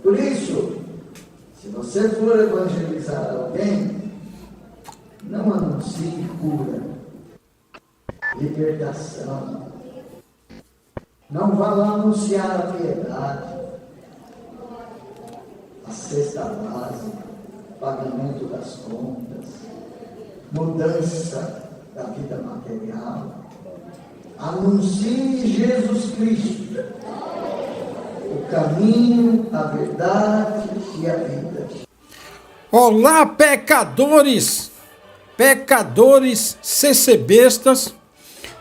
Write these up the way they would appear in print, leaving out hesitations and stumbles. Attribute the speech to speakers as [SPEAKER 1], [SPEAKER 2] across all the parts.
[SPEAKER 1] Por isso, se você for evangelizar alguém, não anuncie cura, libertação. Não vá lá anunciar a piedade, a cesta básica, pagamento das contas, mudança da vida material. Anuncie Jesus Cristo, o caminho, a verdade e a vida.
[SPEAKER 2] Olá, pecadores, pecadores CCBistas,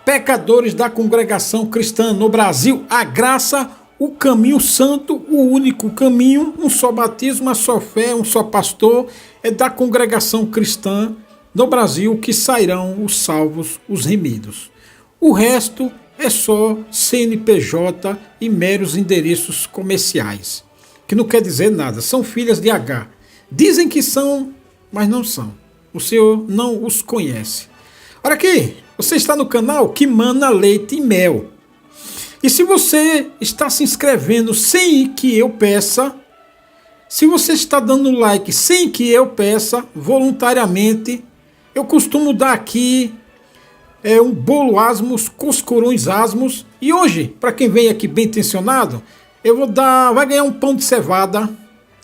[SPEAKER 2] pecadores da congregação cristã no Brasil, a graça, o caminho santo, o único caminho, um só batismo, uma só fé, um só pastor, é da congregação cristã no Brasil que sairão os salvos, os remidos. O resto é só CNPJ e meros endereços comerciais, que não quer dizer nada, são filhas de H. Dizem que são, mas não são. O Senhor não os conhece. Olha aqui, você está no canal que mana leite e mel. E se você está se inscrevendo sem que eu peça, se você está dando like sem que eu peça, voluntariamente, eu costumo dar aqui um bolo asmos, coscorões asmos. E hoje, para quem vem aqui bem intencionado, eu vou dar, vai ganhar um pão de cevada,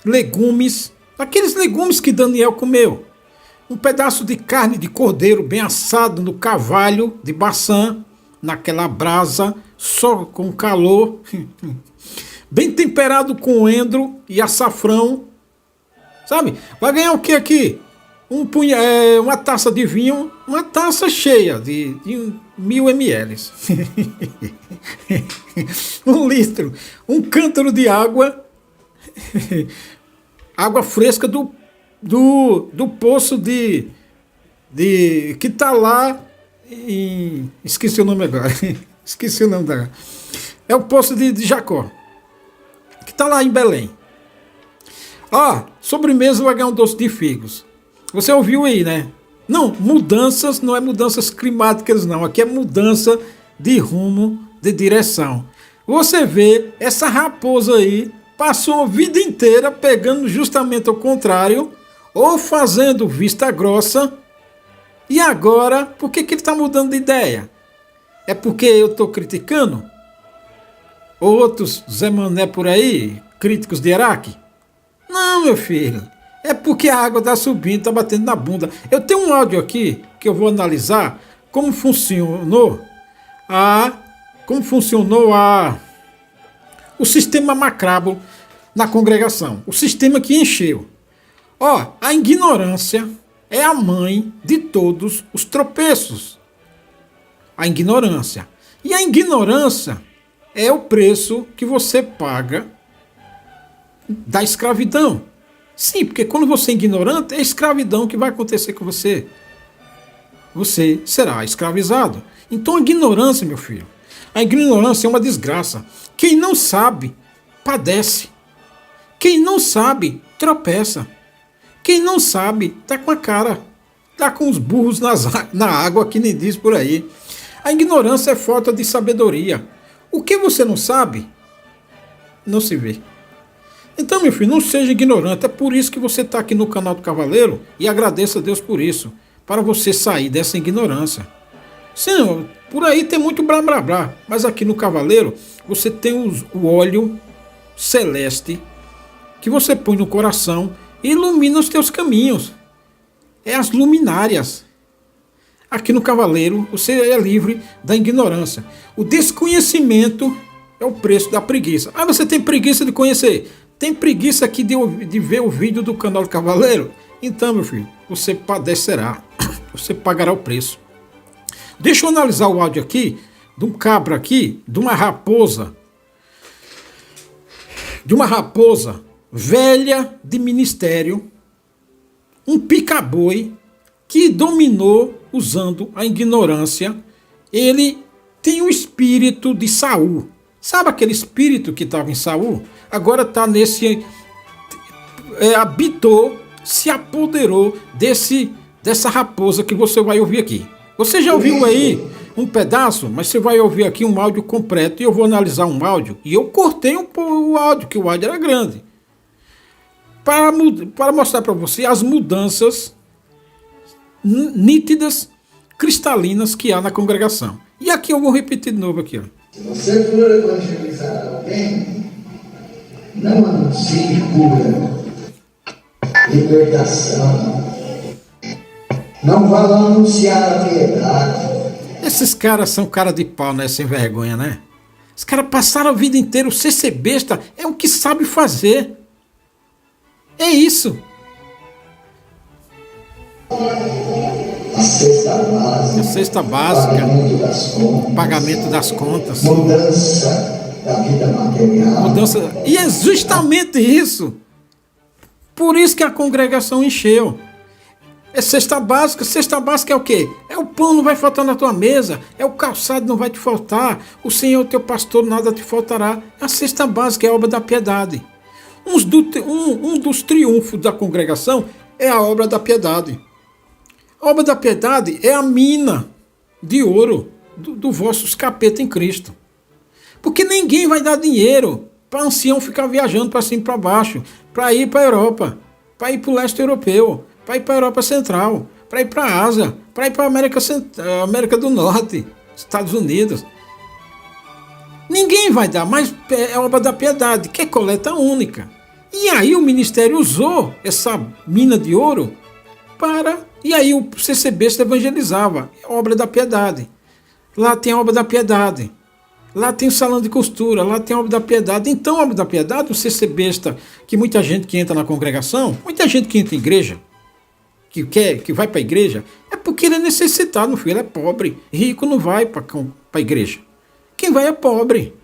[SPEAKER 2] legumes, aqueles legumes que Daniel comeu. Um pedaço de carne de cordeiro bem assado no carvalho de Baçã, naquela brasa, só com calor, bem temperado com endro e açafrão, sabe? Vai ganhar o que aqui? Uma taça de vinho, uma taça cheia de 1000 ml, 1 litro, um cântaro de água, água fresca do poço que está lá em... Esqueci o nome agora. Esqueci o nome da... É o poço de Jacó, que está lá em Belém. Sobremesa vai ganhar um doce de figos. Você ouviu aí, né? Não, mudanças não é mudanças climáticas, não. Aqui é mudança de rumo, de direção. Você vê, essa raposa aí passou a vida inteira pegando justamente o contrário, ou fazendo vista grossa, e agora, por que ele está mudando de ideia? É porque eu estou criticando? Outros Zé Mané por aí, críticos de Iraque? Não, meu filho. É porque a água está subindo, está batendo na bunda. Eu tenho um áudio aqui que eu vou analisar como funcionou o sistema macrabo na congregação. O sistema que encheu. A ignorância é a mãe de todos os tropeços. A ignorância. E a ignorância é o preço que você paga da escravidão. Sim, porque quando você é ignorante, é a escravidão que vai acontecer com você. Você será escravizado. Então a ignorância, meu filho, a ignorância é uma desgraça. Quem não sabe, padece. Quem não sabe, tropeça. Quem não sabe, tá com a cara, tá com os burros na água, que nem diz por aí. A ignorância é falta de sabedoria. O que você não sabe, não se vê. Então, meu filho, não seja ignorante. É por isso que você está aqui no canal do Cavaleiro e agradeça a Deus por isso, para você sair dessa ignorância. Sim, por aí tem muito blá blá blá, mas aqui no Cavaleiro você tem o óleo celeste que você põe no coração e ilumina os teus caminhos. É as luminárias. Aqui no Cavaleiro você é livre da ignorância. O desconhecimento é o preço da preguiça. Você tem preguiça de conhecer? Tem preguiça aqui de ver o vídeo do canal do Cavaleiro? Então, meu filho, você padecerá. Você pagará o preço. Deixa eu analisar o áudio aqui, de um cabra aqui, de uma raposa. De uma raposa velha de ministério. Um pica-boi que dominou usando a ignorância. Ele tem o espírito de Saul. Sabe aquele espírito que estava em Saul? Agora está nesse... habitou, se apoderou dessa raposa que você vai ouvir aqui. Você já ouviu aí um pedaço, mas você vai ouvir aqui um áudio completo e eu vou analisar um áudio. E eu cortei o áudio, que o áudio era grande. para mostrar para você as mudanças nítidas, cristalinas que há na congregação. E aqui eu vou repetir de novo aqui. Ó.
[SPEAKER 1] Se você for evangelizar alguém, não anuncie cura, libertação. Não vá lá anunciar a piedade.
[SPEAKER 2] Esses caras são cara de pau, né? Sem vergonha, né? Os caras passaram a vida inteira, o ser besta é o que sabe fazer. É isso.
[SPEAKER 1] A cesta básica.
[SPEAKER 2] A cesta básica.
[SPEAKER 1] Pagamento das contas.
[SPEAKER 2] Pagamento das contas.
[SPEAKER 1] Mudança da vida material.
[SPEAKER 2] Mudança. E é justamente isso. Por isso que a congregação encheu. É cesta básica. Cesta básica é o quê? É o pão não vai faltar na tua mesa. É o calçado não vai te faltar. O Senhor, teu pastor, nada te faltará. A cesta básica é a obra da piedade. Um dos triunfos da congregação é a obra da piedade. A obra da piedade é a mina de ouro do vosso capeta em Cristo. Porque ninguém vai dar dinheiro para ancião ficar viajando para cima e para baixo, para ir para a Europa, para ir para o leste europeu, para ir para a Europa Central, para ir para a Ásia, para ir para a América do Norte, Estados Unidos. Ninguém vai dar, mas é obra da piedade, que é coleta única. E aí o ministério usou essa mina de ouro e aí o CCB se evangelizava. É obra da piedade. Lá tem a obra da piedade. Lá tem o salão de costura, lá tem a obra da piedade. Então, a obra da piedade, o CCBista, que muita gente que entra na congregação, muita gente que entra em igreja, que vai para a igreja, é porque ele é necessitado, meu filho, ele é pobre. Rico não vai para a igreja. Quem vai é pobre.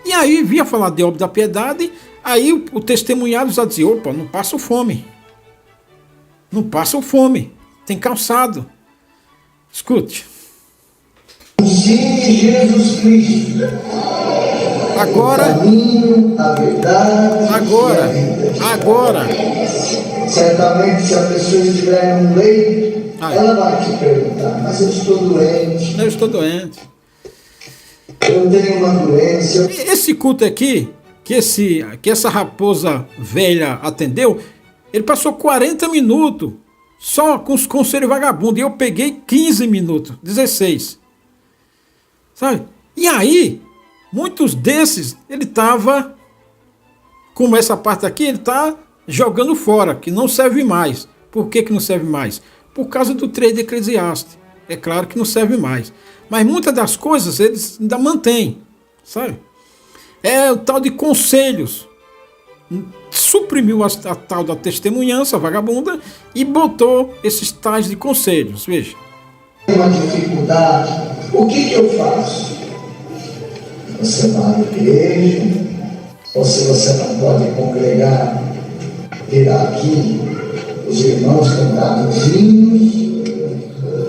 [SPEAKER 2] E aí, via falar de obra da piedade, aí o testemunhado já dizia, opa, não passa fome. Não passa fome. Tem calçado. Escute.
[SPEAKER 1] Ensine Jesus Cristo.
[SPEAKER 2] Agora.
[SPEAKER 1] O caminho, a verdade.
[SPEAKER 2] Agora.
[SPEAKER 1] Certamente, se a pessoa estiver num leito, ela vai te perguntar, mas eu estou doente.
[SPEAKER 2] Eu estou doente.
[SPEAKER 1] Eu tenho uma doença.
[SPEAKER 2] Esse culto aqui, que essa raposa velha atendeu, ele passou 40 minutos só com os conselhos vagabundos. E eu peguei 15 minutos, 16. Sabe? E aí, muitos desses, ele estava, como essa parte aqui, ele está jogando fora, que não serve mais. Por que não serve mais? Por causa do 3 de Eclesiastes. É claro que não serve mais. Mas muitas das coisas eles ainda mantêm, sabe? É o tal de conselhos. Suprimiu a tal da testemunhança vagabunda e botou esses tais de conselhos, veja.
[SPEAKER 1] Uma dificuldade, o que eu faço? Você vai à igreja, ou se você não pode congregar, virá aqui os irmãos cantar os hinos,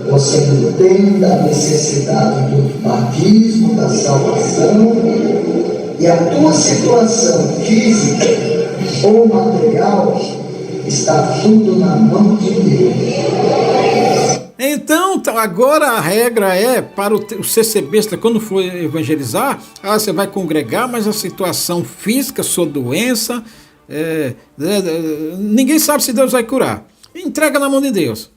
[SPEAKER 1] você entende a necessidade do batismo, da salvação, e a tua situação física ou material está tudo na mão de Deus.
[SPEAKER 2] Então, agora a regra é para o CCBista, quando for evangelizar, você vai congregar, mas a situação física, sua doença, ninguém sabe se Deus vai curar. Entrega na mão de Deus.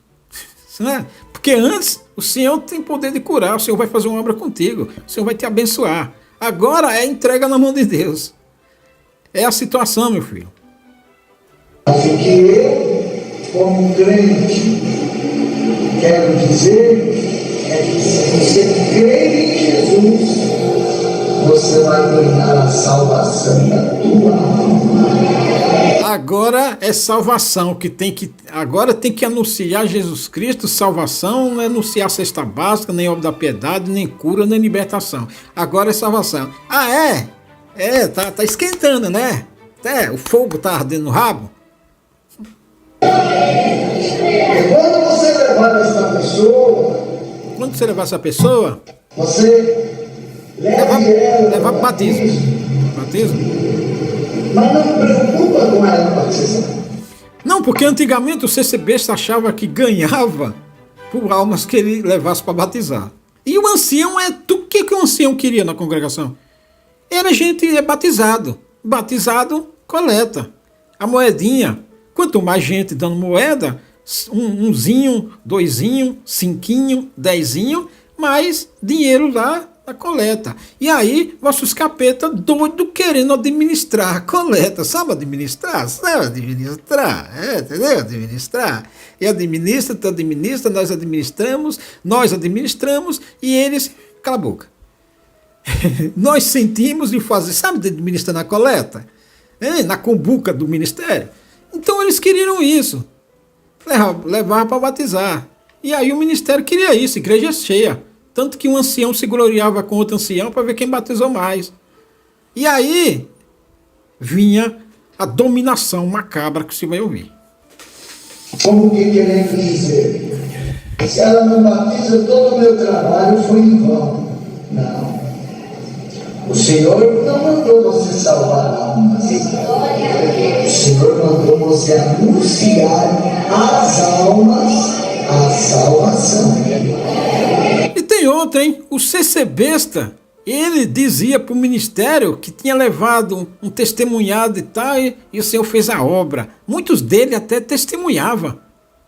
[SPEAKER 2] Né? Porque antes, o Senhor tem poder de curar, o Senhor vai fazer uma obra contigo, o Senhor vai te abençoar. Agora é entrega na mão de Deus. É a situação, meu filho.
[SPEAKER 1] Assim que eu, como crente, quero dizer é que se você crer em Jesus, você vai ganhar a salvação da tua alma.
[SPEAKER 2] Agora é salvação agora tem que anunciar Jesus Cristo, salvação, não é anunciar cesta básica, nem obra da piedade, nem cura, nem libertação. Agora é salvação. Tá esquentando, né? O fogo tá ardendo no rabo.
[SPEAKER 1] E quando você levar essa pessoa, você
[SPEAKER 2] leva para batismo.
[SPEAKER 1] Mas não se preocupa com ela batizar.
[SPEAKER 2] Não, porque antigamente o CCBista achava que ganhava por almas que ele levasse para batizar. E o ancião o que o ancião queria na congregação? Era gente batizado. Batizado, coleta. A moedinha, quanto mais gente dando moeda, umzinho, doisinho, cinquinho, dezinho, mais dinheiro lá na coleta. E aí, vossos capeta doido querendo administrar a coleta. Sabe administrar? Sabe administrar? Entendeu? Administrar. E administra, tu administra, nós administramos e eles... Cala a boca. Nós sentimos de fazer, sabe, de administrar na coleta? Na cumbuca do ministério. Então eles queriam isso. Levar para batizar. E aí o ministério queria isso, igreja cheia. Tanto que um ancião se gloriava com outro ancião para ver quem batizou mais. E aí vinha a dominação macabra que você vai ouvir.
[SPEAKER 1] Como que querendo dizer? Se ela não batiza, todo o meu trabalho foi em vão. Não. O Senhor não mandou você salvar almas. O Senhor mandou você anunciar às almas a salvação.
[SPEAKER 2] E tem outra, hein? O CC Besta, ele dizia para o ministério que tinha levado um testemunhado e tal, e o Senhor fez a obra. Muitos dele até testemunhavam,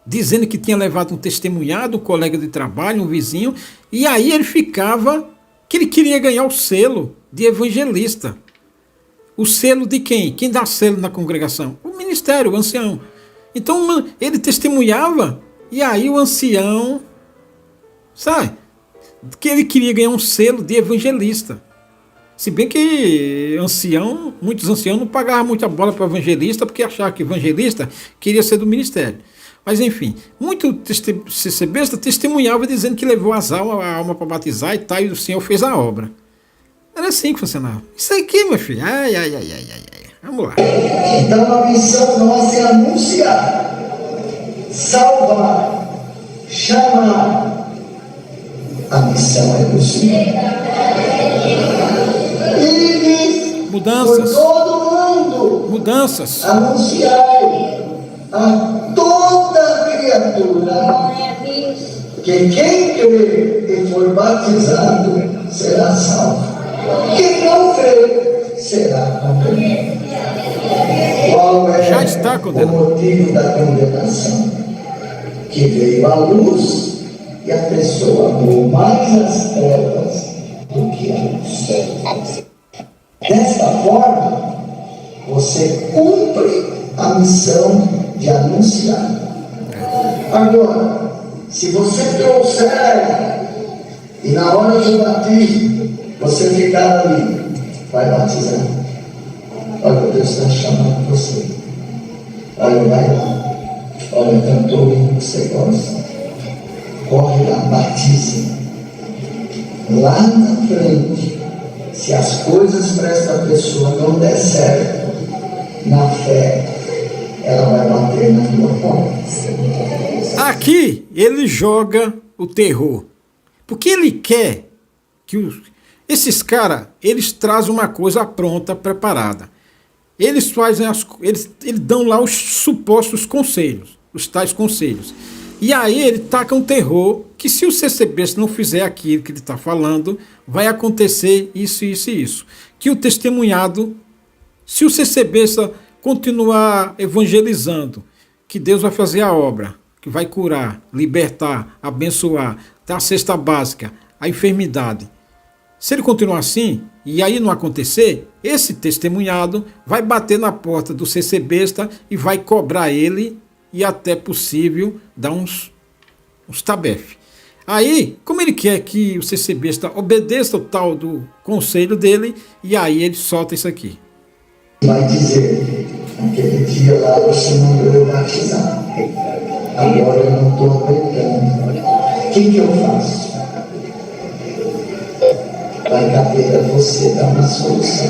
[SPEAKER 2] dizendo que tinha levado um testemunhado, um colega de trabalho, um vizinho, e aí ele ficava, que ele queria ganhar o selo de evangelista. O selo de quem? Quem dá selo na congregação? O ministério, o ancião. Então ele testemunhava, e aí o ancião, sabe, que ele queria ganhar um selo de evangelista. Se bem que muitos anciãos não pagavam muita bola para evangelista, porque achavam que evangelista queria ser do ministério. Mas enfim, muito CCBista testemunhava dizendo que levou a alma para batizar e tal, e o Senhor fez a obra. Era assim que funcionava. Isso aqui, meu filho, ai. Vamos lá.
[SPEAKER 1] Então a missão nossa é anunciar, salvar, chamar. A missão é do Senhor. E
[SPEAKER 2] mudanças.
[SPEAKER 1] Por todo mundo.
[SPEAKER 2] Mudanças.
[SPEAKER 1] Anunciar a toda criatura que quem crer e for batizado será salvo. Quem não crer será condenado. Qual é
[SPEAKER 2] Já está condenado.
[SPEAKER 1] o motivo da condenação? Que veio a luz e a pessoa amou mais as trevas do que a luz. Desta forma, você cumpre a missão de anunciar. Agora, se você trouxer e na hora do batismo você ficar ali, vai batizar. Olha, Deus está chamando você. Olha, vai lá. Olha, cantou o hino que você gosta. Corre lá, batiza. Lá na frente, se as coisas para essa pessoa não der certo, na fé, ela vai bater na tua porta.
[SPEAKER 2] Aqui ele joga o terror. Porque ele quer que esses caras, eles trazem uma coisa pronta, preparada. Eles fazem eles dão lá os supostos conselhos, os tais conselhos. E aí ele taca um terror que se o CCB não fizer aquilo que ele está falando, vai acontecer isso, isso e isso. Que o testemunhado, se o CCB continuar evangelizando, que Deus vai fazer a obra, que vai curar, libertar, abençoar, dar a cesta básica, a enfermidade. Se ele continuar assim, e aí não acontecer, esse testemunhado vai bater na porta do CCBista e vai cobrar ele e até possível dar uns tabefe. Aí, como ele quer que o CCBista obedeça o tal do conselho dele, e aí ele solta isso aqui.
[SPEAKER 1] Vai dizer, naquele dia lá você mandou eu batizar. Agora eu não estou aguentando. O que eu faço? Vai caber a você dar uma solução.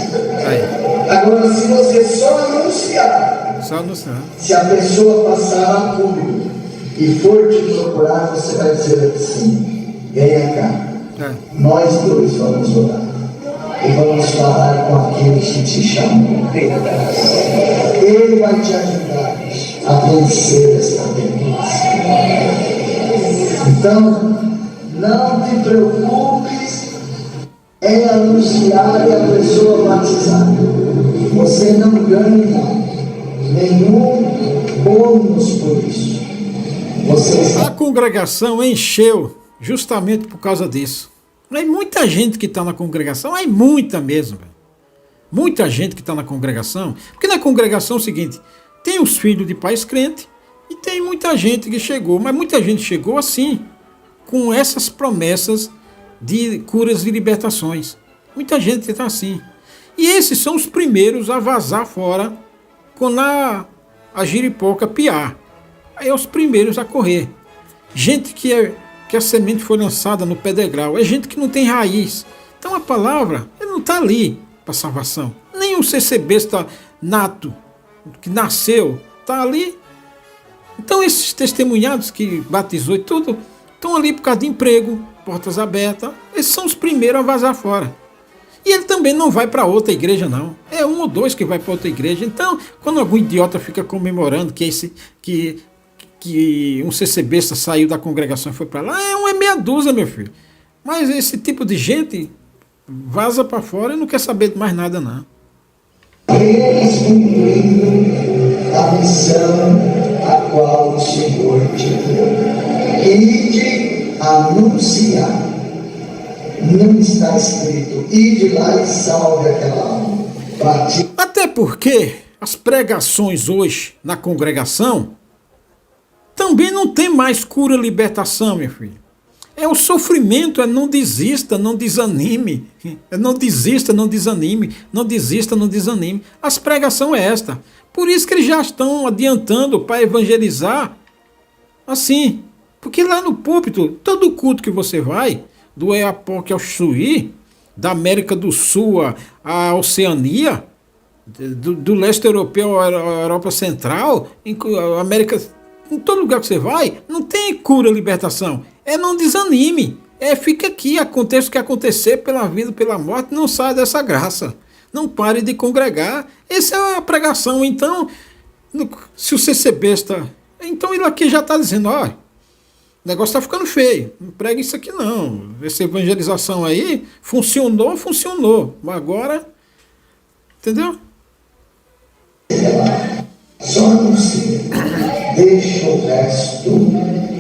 [SPEAKER 1] Agora, se você só anunciar, se a pessoa passar a público e for te procurar, você vai dizer assim: venha cá, nós dois vamos orar e vamos falar com aquele que te chamou. Ele vai te ajudar a vencer esta tendência. Então, não te preocupes em anunciar e a pessoa batizar. Você não ganha nada, nenhum bônus por isso. Vocês...
[SPEAKER 2] A congregação encheu justamente por causa disso. Tem muita gente que está na congregação, é muita mesmo. Véio. Muita gente que está na congregação. Porque na congregação é o seguinte, tem os filhos de pais crentes e tem muita gente que chegou. Mas muita gente chegou assim, com essas promessas de curas e libertações. Muita gente está assim. E esses são os primeiros a vazar fora quando a giripoca piar. Aí é os primeiros a correr. Gente que a semente foi lançada no pé degrau. É gente que não tem raiz. Então a palavra não está ali para salvação. Nem o CCB está nato, que nasceu, está ali. Então esses testemunhados que batizou e tudo, estão ali por causa de emprego, portas abertas. Esses são os primeiros a vazar fora. E ele também não vai para outra igreja, não. É um ou dois que vai para outra igreja. Então, quando algum idiota fica comemorando que um CCBista saiu da congregação e foi para lá, é meia dúzia, meu filho. Mas esse tipo de gente vaza para fora e não quer saber de mais nada, não.
[SPEAKER 1] Eles cumprindo a missão a qual o Senhor te deu. Ide anunciar. Não está escrito, ide lá e salve aquela alma.
[SPEAKER 2] Até porque as pregações hoje na congregação também não tem mais cura e libertação, meu filho. É o sofrimento, é não desista, não desanime. É não desista, não desanime. Não desista, não desanime. As pregações é esta. Por isso que eles já estão adiantando para evangelizar assim. Porque lá no púlpito, todo culto que você vai, do Eapoque ao Chuí, da América do Sul à Oceania, do leste europeu à Europa Central, América, em todo lugar que você vai, não tem cura, libertação. É não desanime. É fica aqui, aconteça o que acontecer, pela vida, pela morte, não saia dessa graça. Não pare de congregar. Essa é a pregação. Então, se o CCB está... Então ele aqui já está dizendo, ó, o negócio está ficando feio. Não prega isso aqui não. Essa evangelização aí funcionou. Mas agora, entendeu?
[SPEAKER 1] Só anuncia. Deixa o resto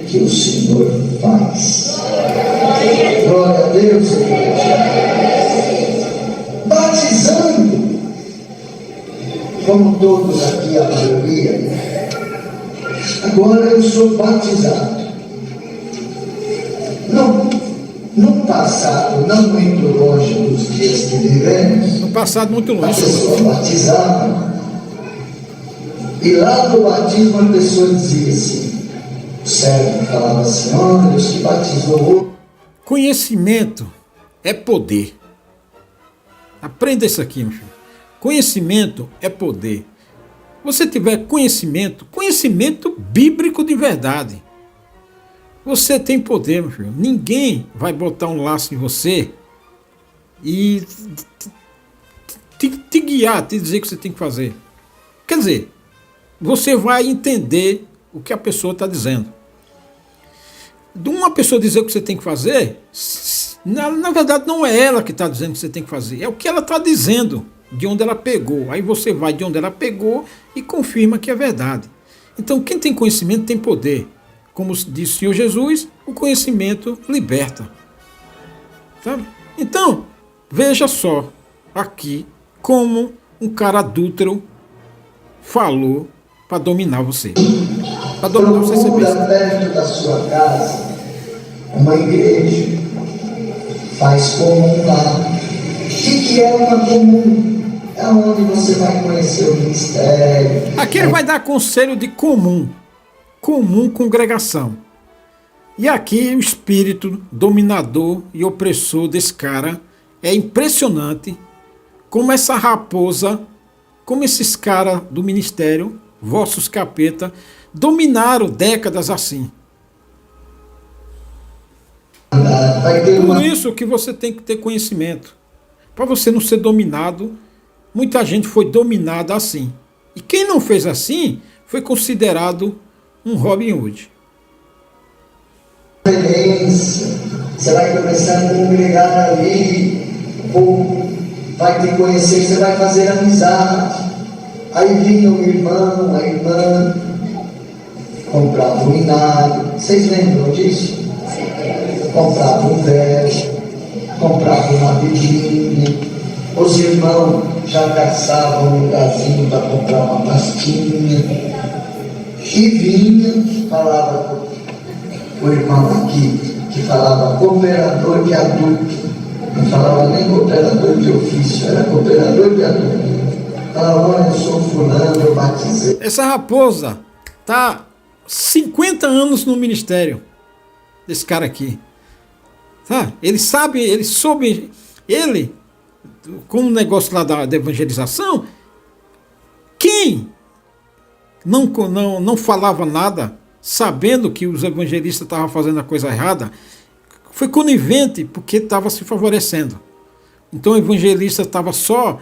[SPEAKER 1] que o Senhor faz. Glória a Deus, igreja. Batizando, como todos aqui, a maioria. Agora eu sou batizado. No passado, não muito longe dos dias que vivemos,
[SPEAKER 2] No passado, muito
[SPEAKER 1] a
[SPEAKER 2] longe.
[SPEAKER 1] pessoa batizava, e lá no batismo a pessoa dizia assim, o servo falava assim, olha, Deus que batizou.
[SPEAKER 2] Conhecimento é poder. Aprenda isso aqui, meu filho. Conhecimento é poder. Você tiver conhecimento bíblico de verdade, você tem poder, meu filho. Ninguém vai botar um laço em você e te guiar, te dizer o que você tem que fazer. Quer dizer, você vai entender o que a pessoa está dizendo. De uma pessoa dizer o que você tem que fazer, na verdade não é ela que está dizendo o que você tem que fazer, é o que ela está dizendo, de onde ela pegou. Aí você vai de onde ela pegou e confirma que é verdade. Então quem tem conhecimento tem poder. Como disse o Senhor Jesus, o conhecimento liberta. Sabe? Então, veja só aqui como um cara adúltero falou para dominar você. Para dominar você.
[SPEAKER 1] Procura perto da sua casa uma igreja. Faz comum lá. O que é uma comum? É onde você vai conhecer o ministério.
[SPEAKER 2] Aqui ele vai dar conselho de comum congregação. E aqui o espírito dominador e opressor desse cara é impressionante como essa raposa, como esses caras do ministério, vossos capeta, dominaram décadas assim. Por isso que você tem que ter conhecimento. Para você não ser dominado, muita gente foi dominada assim. E quem não fez assim, foi considerado um Robin Hood.
[SPEAKER 1] Você vai começar a congregar ali, o povo vai te conhecer, você vai fazer amizade. Aí vinha o irmão, a irmã, comprava um inário. Vocês lembram disso? Comprava um véu, comprava uma bebida. Os irmãos já caçavam um lugarzinho para comprar uma pastinha. E vinha, falava o irmão aqui, que falava cooperador de adulto. Não falava nem cooperador de ofício, era cooperador de adulto. Falava, olha, eu sou fulano, eu batizei.
[SPEAKER 2] Essa raposa tá 50 anos no ministério, desse cara aqui. Tá? Ele soube, com o negócio lá da evangelização, quem não falava nada, sabendo que os evangelistas estavam fazendo a coisa errada, foi conivente porque estava se favorecendo. Então o evangelista estava só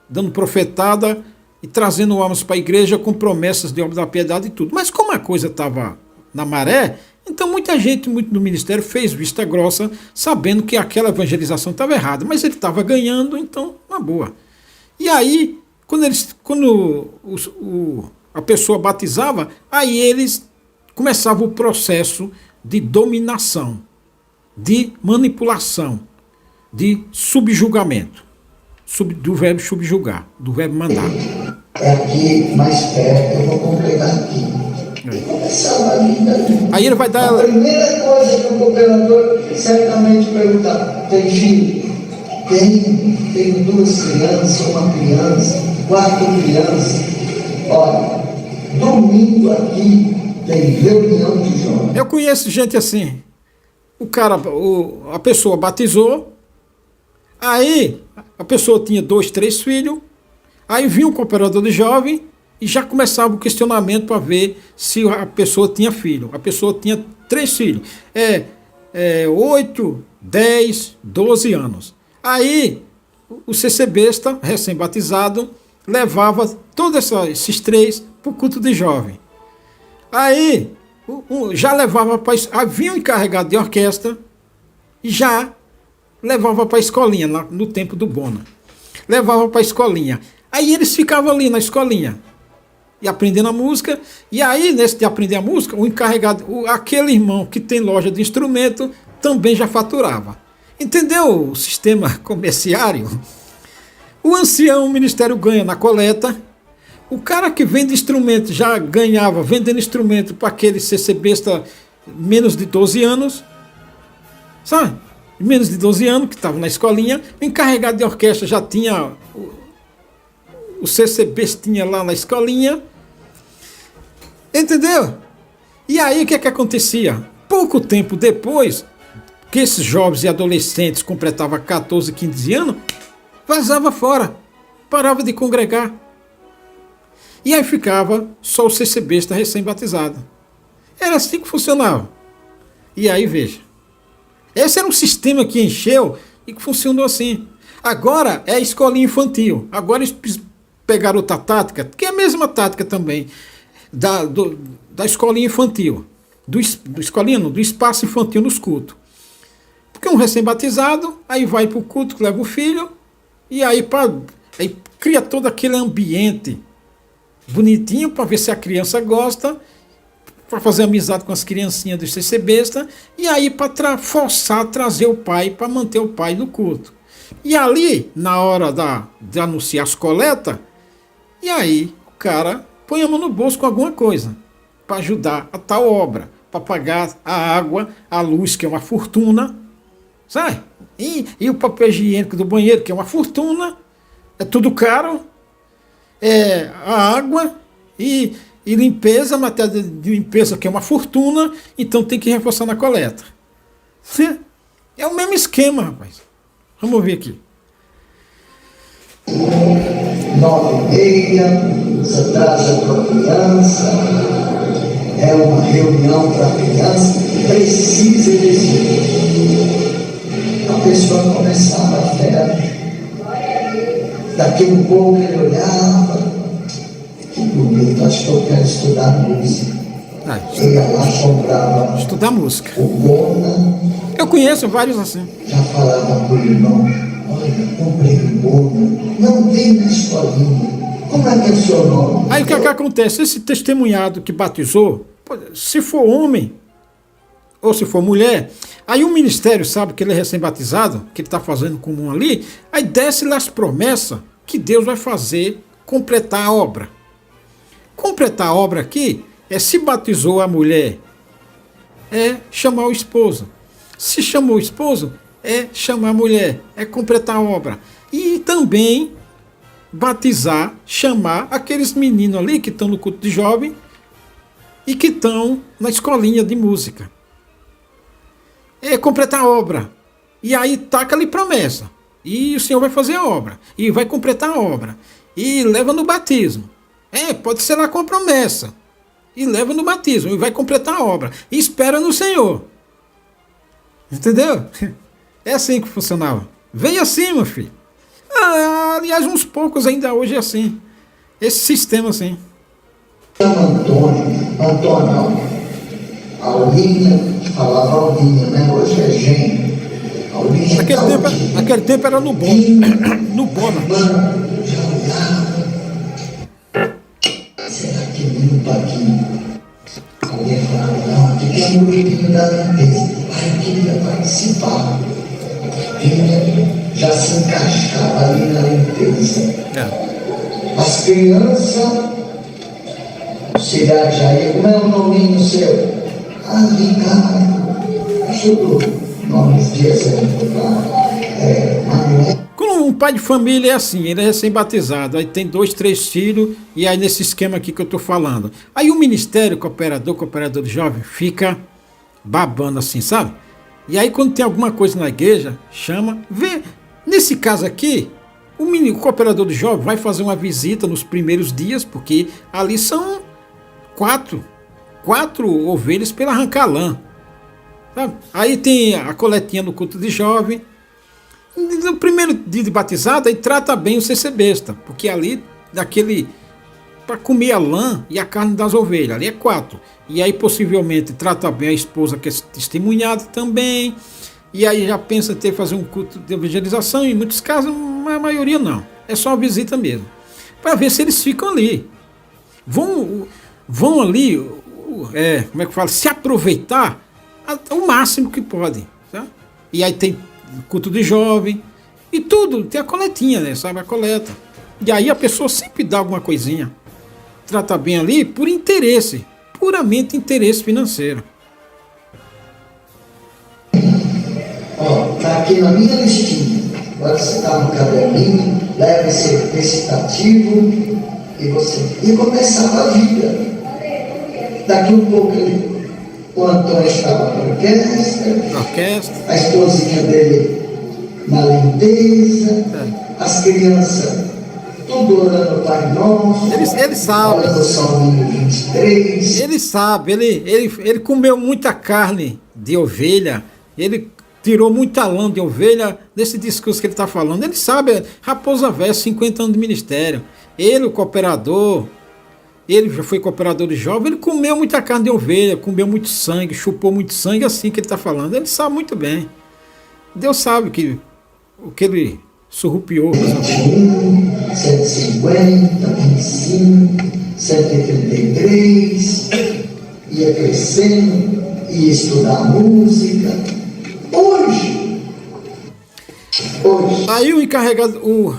[SPEAKER 2] dando profetada e trazendo almas para a igreja com promessas de obra da piedade e tudo. Mas como a coisa estava na maré, então muita gente, muito do ministério, fez vista grossa, sabendo que aquela evangelização estava errada. Mas ele estava ganhando, então, uma boa. E aí, quando a pessoa batizava, aí eles começavam o processo de dominação, de manipulação, de subjugamento. Do verbo subjugar, do verbo mandar.
[SPEAKER 1] É aqui mais perto, eu vou completar aqui. E começava a vida.
[SPEAKER 2] Aí ele vai dar.
[SPEAKER 1] A primeira coisa que o cooperador certamente perguntar: tem filho? Tenho 2 crianças, uma criança, 4 crianças. Olha, domingo aqui tem reunião de jovens.
[SPEAKER 2] Eu conheço gente assim. A pessoa batizou. Aí a pessoa tinha 2, 3 filhos, aí vinha um cooperador de jovem e já começava o questionamento para ver se a pessoa tinha filho. A pessoa tinha 3 filhos, 8, 10, 12 anos. Aí o CCBista, recém-batizado, levava todos esses 3 para o culto de jovem. Aí já levava para... Havia um encarregado de orquestra e já levava para a escolinha, no tempo do Bona. Levava para a escolinha. Aí eles ficavam ali na escolinha, e aprendendo a música. E aí, nesse de aprender a música, o encarregado, aquele irmão que tem loja de instrumento, também já faturava. Entendeu o sistema comerciário? O ancião, o ministério ganha na coleta. O cara que vende instrumento já ganhava vendendo instrumento para aquele CCBista menos de 12 anos. Sabe? Menos de 12 anos, que estava na escolinha. O encarregado de orquestra já tinha... O CCB tinha lá na escolinha. Entendeu? E aí o que acontecia? Pouco tempo depois, que esses jovens e adolescentes completavam 14, 15 anos, vazava fora. Parava de congregar. E aí ficava só o CCBista recém-batizado. Era assim que funcionava. E aí veja. Esse era um sistema que encheu e que funcionou assim. Agora é a escolinha infantil. Agora eles pegaram outra tática, que é a mesma tática também, da escolinha infantil. Do espaço infantil nos cultos. Porque um recém-batizado, aí vai para o culto, leva o filho, e aí cria todo aquele ambiente bonitinho para ver se a criança gosta, para fazer amizade com as criancinhas do CCBista, e aí para forçar a trazer o pai, para manter o pai no culto. E ali, na hora de anunciar as coletas, e aí o cara põe a mão no bolso com alguma coisa, para ajudar a tal obra, para pagar a água, a luz, que é uma fortuna, sabe? E o papel higiênico do banheiro, que é uma fortuna, é tudo caro, a água e limpeza, matéria de limpeza, que é uma fortuna, então tem que reforçar na coleta. É o mesmo esquema, rapaz. Vamos ver aqui.
[SPEAKER 1] 9h30, você traz a tua criança, é uma reunião para a criança, precisa decidir. A pessoa começava a fé. Daqui um pouco ele olhava, que bonito, acho que eu quero estudar música. Eu ia lá, comprava
[SPEAKER 2] estudar música.
[SPEAKER 1] O Bona.
[SPEAKER 2] Eu conheço vários assim.
[SPEAKER 1] Já falava para o irmão, olha, comprei o Bona, não tem na escolinha, Como é que é o seu nome?
[SPEAKER 2] Aí o que acontece? Esse testemunhado que batizou, se for homem ou se for mulher, aí o ministério sabe que ele é recém-batizado, que ele está fazendo comum ali, aí desce-lhe as promessas que Deus vai fazer completar a obra. Completar a obra aqui é se batizou a mulher, é chamar o esposo. Se chamou o esposo, é chamar a mulher, é completar a obra. E também batizar, chamar aqueles meninos ali que estão no culto de jovem e que estão na escolinha de música. É completar a obra. E aí taca-lhe promessa. E o Senhor vai fazer a obra. E vai completar a obra. E leva no batismo. Pode ser lá com a promessa. E leva no batismo. E vai completar a obra. E espera no Senhor. Entendeu? É assim que funcionava. Veio assim, meu filho. Aliás, uns poucos ainda hoje é assim. Esse sistema assim.
[SPEAKER 1] Antônio. Aulinha, falava Aulinha, né? Hoje é Gênio. Aulinha.
[SPEAKER 2] Naquele tempo era no bom. No bom, né?
[SPEAKER 1] Já olhava. Será que limpa aqui? Alguém falava, não, aqui tem um grupinho da limpeza. Eu queria participar. Vinha, já se encaixava ali na limpeza. As crianças, cidade aí, como é o nominho seu? Ricardo, ajudo nomes de exemplo, Manuel.
[SPEAKER 2] Quando um pai de família é assim, ele é recém-batizado, aí tem 2, 3 filhos, e aí nesse esquema aqui que eu tô falando. Aí o ministério, cooperador de jovem, fica babando assim, sabe? E aí quando tem alguma coisa na igreja, chama, vê. Nesse caso aqui, o cooperador de jovem vai fazer uma visita nos primeiros dias, porque ali são 4 ovelhas pela arrancar lã. Sabe? Aí tem a coletinha no culto de jovem. No primeiro dia de batizado, aí trata bem o ser besta, porque ali, para comer a lã e a carne das ovelhas, ali é 4. E aí possivelmente trata bem a esposa que é testemunhada também. E aí já pensa ter fazer um culto de evangelização, em muitos casos, a maioria não. É só uma visita mesmo. Para ver se eles ficam ali. Vão ali, como é que fala? Se aproveitar o máximo que podem. Tá? E aí tem culto de jovem e tudo, tem a coletinha, né? Sabe, a coleta. E aí a pessoa sempre dá alguma coisinha. Trata bem ali por interesse, puramente interesse financeiro.
[SPEAKER 1] Está aqui na minha listinha. Agora você está no caderninho, leve esse recitativo e começava a vida. Daqui um pouco o Antônio estava na orquestra, a esposinha dele na limpeza, as crianças tudo orando o Pai Nosso,
[SPEAKER 2] ele sabe,
[SPEAKER 1] orando o Salminho 23.
[SPEAKER 2] Ele sabe, ele comeu muita carne de ovelha, ele tirou muita lã de ovelha nesse discurso que ele está falando. Ele sabe, Raposa Velha, 50 anos de ministério. Ele, o cooperador, ele já foi cooperador de jovem, ele comeu muita carne de ovelha, comeu muito sangue, chupou muito sangue, assim que ele está falando. Ele sabe muito bem. Deus sabe o que ele surrupiou.
[SPEAKER 1] 21, 150, 25, 133, ia crescendo, ia estudar música. Hoje.
[SPEAKER 2] Aí o encarregado, o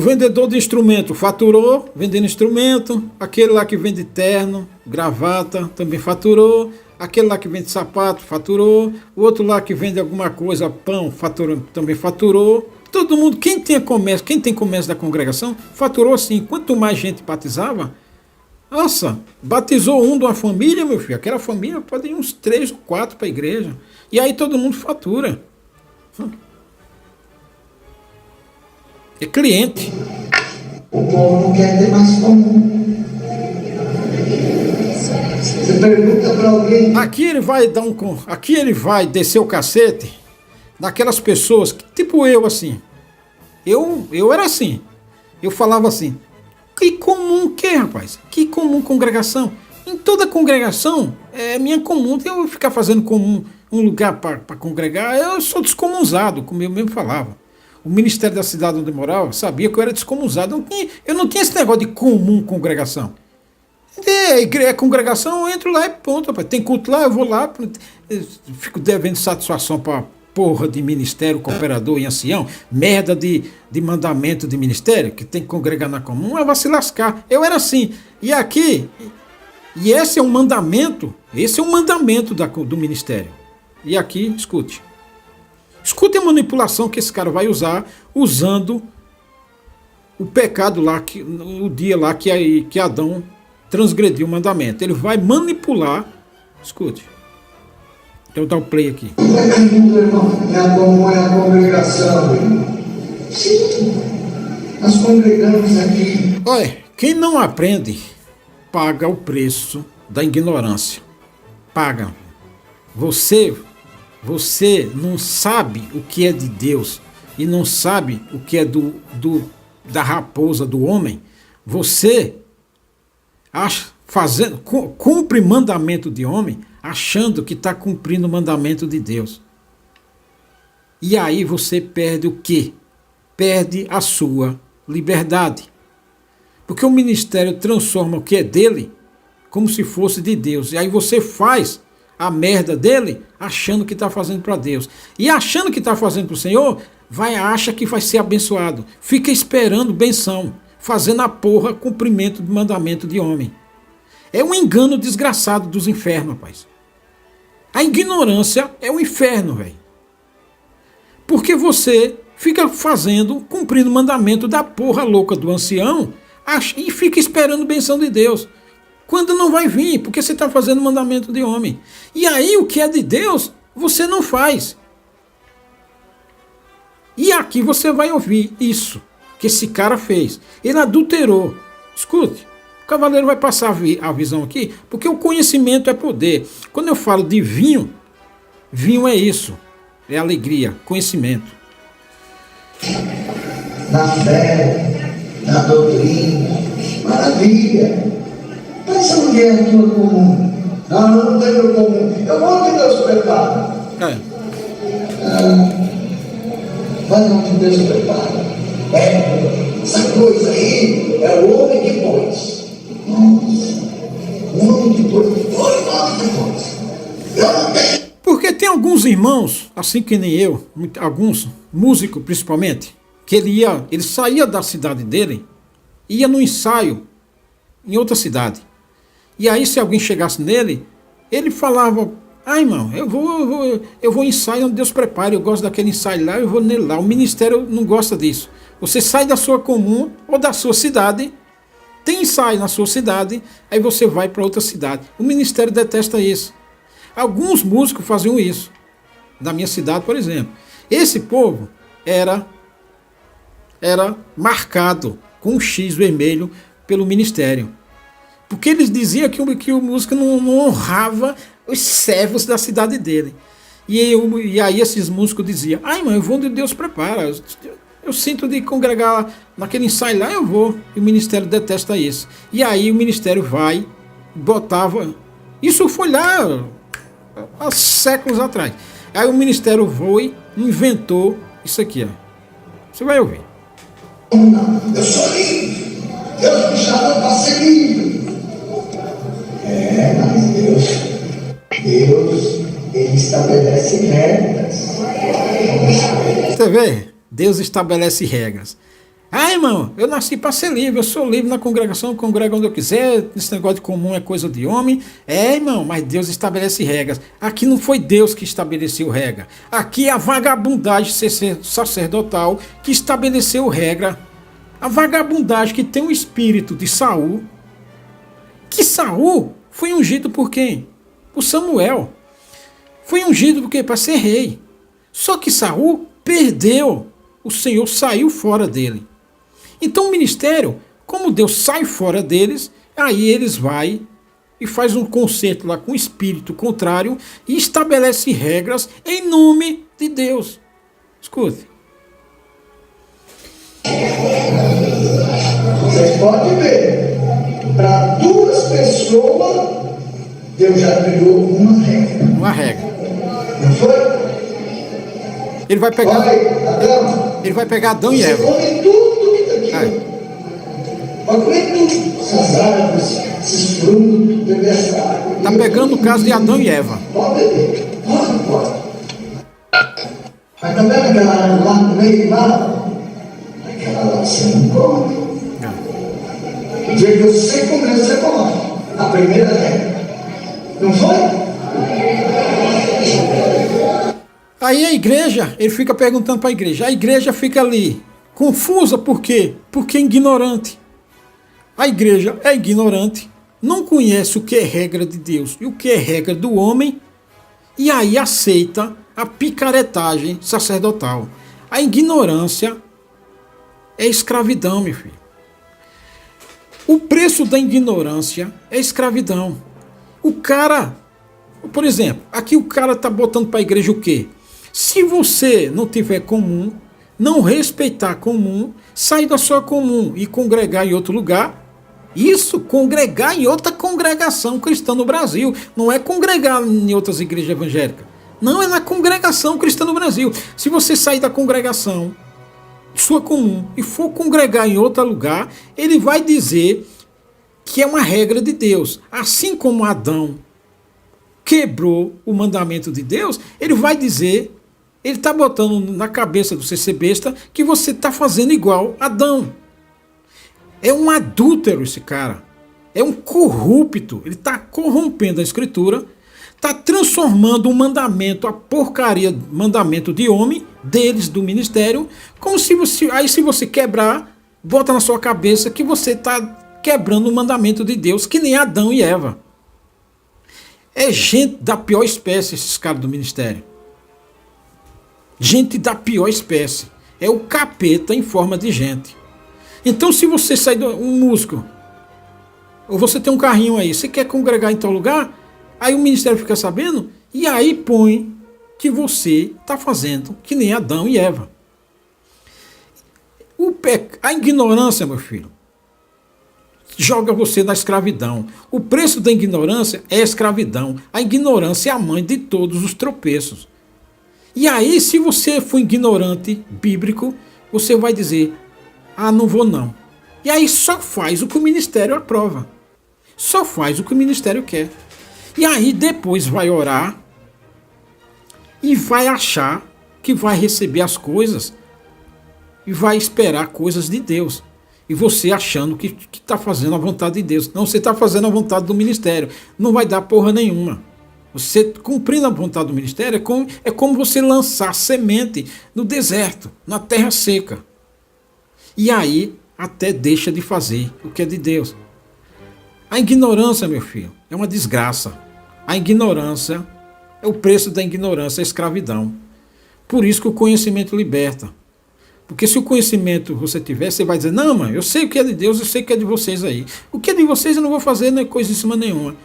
[SPEAKER 2] vendedor de instrumento faturou, vendendo instrumento. Aquele lá que vende terno, gravata, também faturou. Aquele lá que vende sapato, faturou. O outro lá que vende alguma coisa, pão, faturou, também faturou. Todo mundo, quem tem comércio da congregação, faturou assim. Quanto mais gente batizava, nossa, batizou um de uma família, meu filho. Aquela família pode ir uns 3 ou 4 para a igreja. E aí todo mundo fatura. É cliente.
[SPEAKER 1] O povo não quer ter mais comum. Você pergunta para alguém.
[SPEAKER 2] Aqui ele vai descer o cacete daquelas pessoas que, tipo eu, assim. Eu era assim. Eu falava assim. Que comum que é, rapaz? Que comum congregação? Em toda congregação é minha comum. Eu ficar fazendo comum um lugar para congregar, eu sou descomunzado, como eu mesmo falava. o ministério da cidade onde eu morava sabia que eu era descomunzado. Eu não tinha esse negócio de comum congregação. É congregação, eu entro lá e ponto. Rapaz. Tem culto lá, eu vou lá. Fico devendo satisfação para porra de ministério, cooperador e ancião. Merda de mandamento de ministério, que tem que congregar na comum, vai se lascar. Eu era assim. E aqui, e esse é um mandamento do ministério. E aqui, escute. Escute a manipulação que esse cara vai usar, usando o pecado lá, o dia lá que Adão transgrediu o mandamento. Ele vai manipular. Escute. Deixa eu dar o play aqui.
[SPEAKER 1] Como é a congregação? Sim, nós congregamos aqui.
[SPEAKER 2] Olha, quem não aprende, paga o preço da ignorância. Paga. Você não sabe o que é de Deus e não sabe o que é da raposa do homem. Você cumpre mandamento de homem achando que está cumprindo o mandamento de Deus. E aí você perde o quê? Perde a sua liberdade. Porque o ministério transforma o que é dele como se fosse de Deus. E aí você faz a merda dele achando que está fazendo para Deus. E achando que está fazendo para o Senhor, acha que vai ser abençoado. Fica esperando benção, fazendo a porra cumprimento de mandamento de homem. É um engano desgraçado dos infernos, rapaz. A ignorância é o inferno, velho. Porque você fica cumprindo o mandamento da porra louca do ancião e fica esperando benção de Deus. Quando não vai vir, porque você está fazendo o mandamento de homem. E aí o que é de Deus, você não faz. E aqui você vai ouvir isso que esse cara fez. Ele adulterou. Escute, o cavaleiro vai passar a visão aqui, porque o conhecimento é poder. Quando eu falo de vinho, vinho é isso. É alegria, conhecimento.
[SPEAKER 1] Na fé, na doutrina, maravilha. Mas onde é a tua comum? Não tenho comum. Eu vou onde Deus prepara. Vai onde Deus prepara. Essa coisa aí é o homem que pôs. O homem que pôs. Foi o homem que pôs. Eu não tenho.
[SPEAKER 2] Porque tem alguns irmãos, assim que nem eu, alguns músicos principalmente, que ele saía da cidade dele, ia no ensaio em outra cidade. E aí se alguém chegasse nele, ele falava: irmão, eu vou ensaio onde Deus prepara, eu gosto daquele ensaio lá, eu vou nele lá. O ministério não gosta disso. Você sai da sua comum ou da sua cidade, tem ensaio na sua cidade, aí você vai para outra cidade. O ministério detesta isso. Alguns músicos faziam isso. Na minha cidade, por exemplo. Esse povo era marcado com um X vermelho pelo ministério. Porque eles diziam que o músico não honrava os servos da cidade dele. E aí esses músicos diziam: irmão, eu vou onde Deus prepara. Eu sinto de congregar naquele ensaio lá, eu vou. E o ministério detesta isso. E aí o ministério vai, botava. Isso foi lá há séculos atrás. Aí o ministério foi, inventou isso aqui. Ó. Você vai ouvir.
[SPEAKER 1] Eu sou livre. Deus me chamou para ser livre. Mas Deus, ele estabelece regras.
[SPEAKER 2] Você vê? Deus estabelece regras. Irmão, eu nasci para ser livre, eu sou livre na congregação, eu congrego onde eu quiser, esse negócio de comum é coisa de homem. Irmão, mas Deus estabelece regras. Aqui não foi Deus que estabeleceu regra. Aqui é a vagabundagem sacerdotal que estabeleceu regra. A vagabundagem que tem o espírito de Saul. Que Saul foi ungido por quem? Por Samuel. Foi ungido por quê? Para ser rei. Só que Saul perdeu. O Senhor saiu fora dele. Então o ministério, como Deus sai fora deles, aí eles vai e faz um concerto lá com o espírito contrário e estabelece regras em nome de Deus. Escute.
[SPEAKER 1] Vocês podem ver, para duas pessoas, Deus já criou uma regra.
[SPEAKER 2] Uma regra.
[SPEAKER 1] Não foi?
[SPEAKER 2] Ele vai pegar.
[SPEAKER 1] Olha aí, Adão.
[SPEAKER 2] Ele vai pegar Adão e
[SPEAKER 1] Você
[SPEAKER 2] Eva.
[SPEAKER 1] come tudo que está aqui.
[SPEAKER 2] É.
[SPEAKER 1] Pode comer tudo. Essas árvores, esses frutos, beber essa água.
[SPEAKER 2] Está pegando o caso de Adão e Eva.
[SPEAKER 1] Pode beber. Pode. Mas tá vendo aquela árvore lá no meio lá? Aquela lá você não come.
[SPEAKER 2] É.
[SPEAKER 1] O dia que você comer, você come. A primeira regra. Não foi?
[SPEAKER 2] Aí a igreja, ele fica perguntando para a igreja fica ali, confusa, por quê? Porque é ignorante. A igreja é ignorante, não conhece o que é regra de Deus e o que é regra do homem, e aí aceita a picaretagem sacerdotal. A ignorância é escravidão, meu filho. O preço da ignorância é escravidão. O cara, por exemplo, aqui o cara está botando para a igreja o quê? Se você não tiver comum, não respeitar comum, sair da sua comum e congregar em outro lugar, isso, congregar em outra congregação cristã no Brasil, não é congregar em outras igrejas evangélicas, não, é na congregação cristã no Brasil. Se você sair da congregação, sua comum, e for congregar em outro lugar, ele vai dizer que é uma regra de Deus, assim como Adão quebrou o mandamento de Deus, ele vai dizer, ele está botando na cabeça do CC besta que você está fazendo igual a Adão. É um adúltero esse cara. É um corrupto. Ele está corrompendo a escritura, está transformando o mandamento, a porcaria mandamento de homem, deles, do ministério, como se você, aí se você quebrar, bota na sua cabeça que você está quebrando o mandamento de Deus, que nem Adão e Eva. É gente da pior espécie esses caras do ministério. Gente da pior espécie. É o capeta em forma de gente. Então se você sai um músico, ou você tem um carrinho aí, você quer congregar em tal lugar, aí o ministério fica sabendo, e aí põe que você está fazendo que nem Adão e Eva. A ignorância, meu filho, joga você na escravidão. O preço da ignorância é a escravidão. A ignorância é a mãe de todos os tropeços. E aí, se você for ignorante bíblico, você vai dizer, ah, não vou não. E aí só faz o que o ministério aprova. Só faz o que o ministério quer. E aí depois vai orar e vai achar que vai receber as coisas e vai esperar coisas de Deus. E você achando que está fazendo a vontade de Deus. Não, você está fazendo a vontade do ministério. Não vai dar porra nenhuma. Você cumprindo a vontade do ministério é como você lançar semente no deserto, na terra seca. E aí até deixa de fazer o que é de Deus. A ignorância, meu filho, é uma desgraça. A ignorância, o preço da ignorância é a escravidão. Por isso que o conhecimento liberta. Porque se o conhecimento você tiver, você vai dizer, não, mãe, eu sei o que é de Deus, eu sei o que é de vocês aí. O que é de vocês eu não vou fazer, não é coisa em cima nenhuma.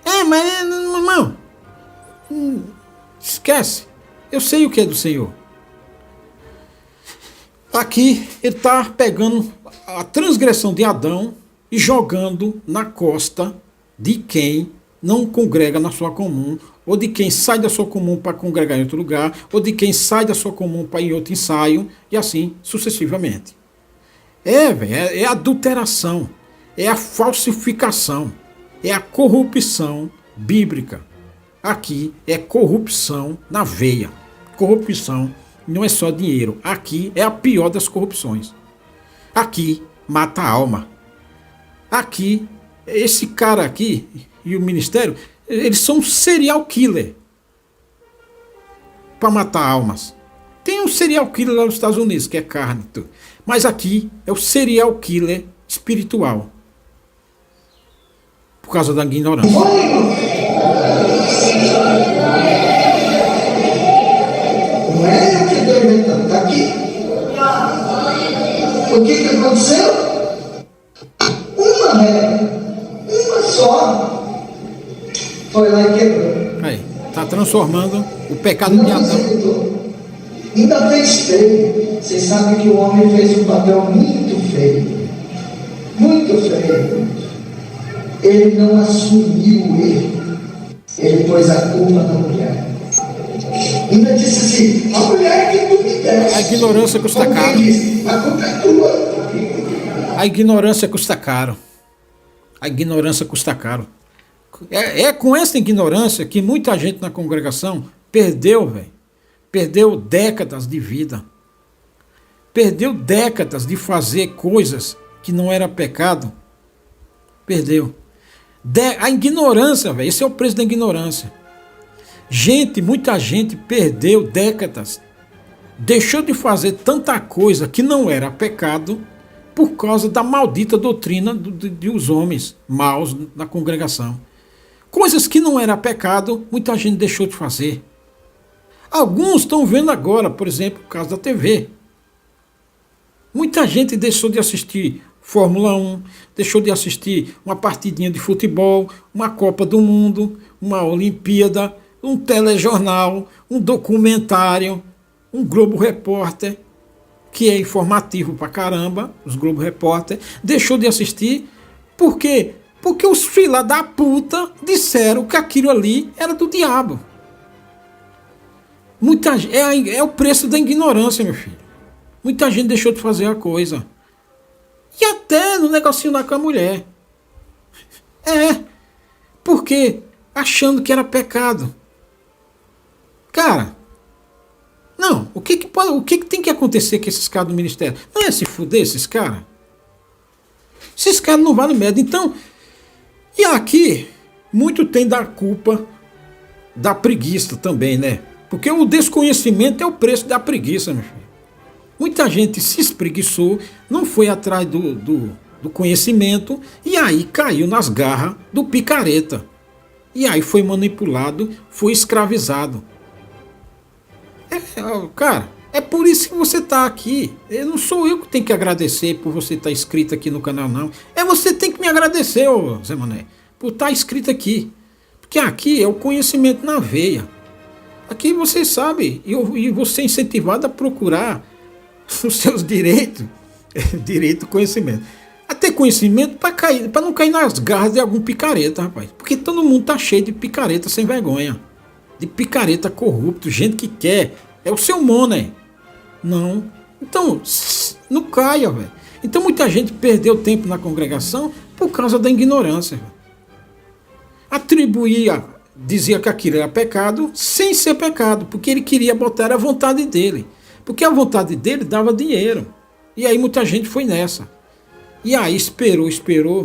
[SPEAKER 2] Mas, irmão, esquece. Eu sei o que é do Senhor. Aqui ele está pegando a transgressão de Adão e jogando na costa de quem não congrega na sua comum, ou de quem sai da sua comum para congregar em outro lugar, ou de quem sai da sua comum para ir em outro ensaio, e assim sucessivamente. É adulteração, é a falsificação, é a corrupção bíblica. Aqui é corrupção na veia. Corrupção não é só dinheiro. Aqui é a pior das corrupções. Aqui mata a alma. Aqui, esse cara aqui e o ministério, eles são serial killer para matar almas. Tem um serial killer lá nos Estados Unidos, que é carne. Mas aqui é o serial killer espiritual. Por causa da ignorância.
[SPEAKER 1] Não é o que Deus inventando, está aqui. O que aconteceu? Uma regra, uma só. Foi lá e quebrou.
[SPEAKER 2] Aí, está transformando o pecado de
[SPEAKER 1] Não
[SPEAKER 2] Adão.
[SPEAKER 1] aceitou. Ainda fez feio. Vocês sabem que o homem fez um papel muito feio. Muito feio. Ele não assumiu o erro. Ele pôs a culpa na mulher. Ainda disse assim, a mulher que tu me deste.
[SPEAKER 2] A ignorância custa
[SPEAKER 1] Como
[SPEAKER 2] caro.
[SPEAKER 1] quem diz, a culpa é tua.
[SPEAKER 2] A ignorância custa caro. A ignorância custa caro. É com essa ignorância que muita gente na congregação perdeu, velho. Perdeu décadas de vida. Perdeu décadas de fazer coisas que não era pecado. Perdeu. A ignorância, velho. Esse é o preço da ignorância. Muita gente perdeu décadas. Deixou de fazer tanta coisa que não era pecado por causa da maldita doutrina dos homens maus na congregação. Coisas que não era pecado, muita gente deixou de fazer. Alguns estão vendo agora, por exemplo, o caso da TV. Muita gente deixou de assistir Fórmula 1, deixou de assistir uma partidinha de futebol, uma Copa do Mundo, uma Olimpíada, um telejornal, um documentário, um Globo Repórter, que é informativo pra caramba, os Globo Repórter, deixou de assistir. Por quê? Porque os filha da puta disseram que aquilo ali era do diabo. É o preço da ignorância, meu filho. Muita gente deixou de fazer a coisa. E até no negocinho lá com a mulher. Porque achando que era pecado. Cara, não, o que tem que acontecer com esses caras do ministério? Não é se fuder esses caras? Esses caras não valem merda. Então, e aqui, muito tem da culpa da preguiça também, né? Porque o desconhecimento é o preço da preguiça, meu filho. Muita gente se espreguiçou, não foi atrás do conhecimento e aí caiu nas garras do picareta. E aí foi manipulado, foi escravizado. Cara, é por isso que você está aqui. Não sou eu que tenho que agradecer por você estar inscrito aqui no canal, não. Você tem que me agradecer, ô Zé Mané, por estar inscrito aqui. Porque aqui é o conhecimento na veia. Aqui você sabe, e você é incentivado a procurar os seus direitos. Direito, conhecimento. A ter conhecimento para não cair nas garras de algum picareta, rapaz. Porque todo mundo tá cheio de picareta sem vergonha. De picareta corrupto, gente que quer. É o seu money. Não. Então, não caia, velho. Então muita gente perdeu tempo na congregação por causa da ignorância. Dizia que aquilo era pecado sem ser pecado, porque ele queria botar a vontade dele. Porque a vontade dele dava dinheiro. E aí muita gente foi nessa. E aí esperou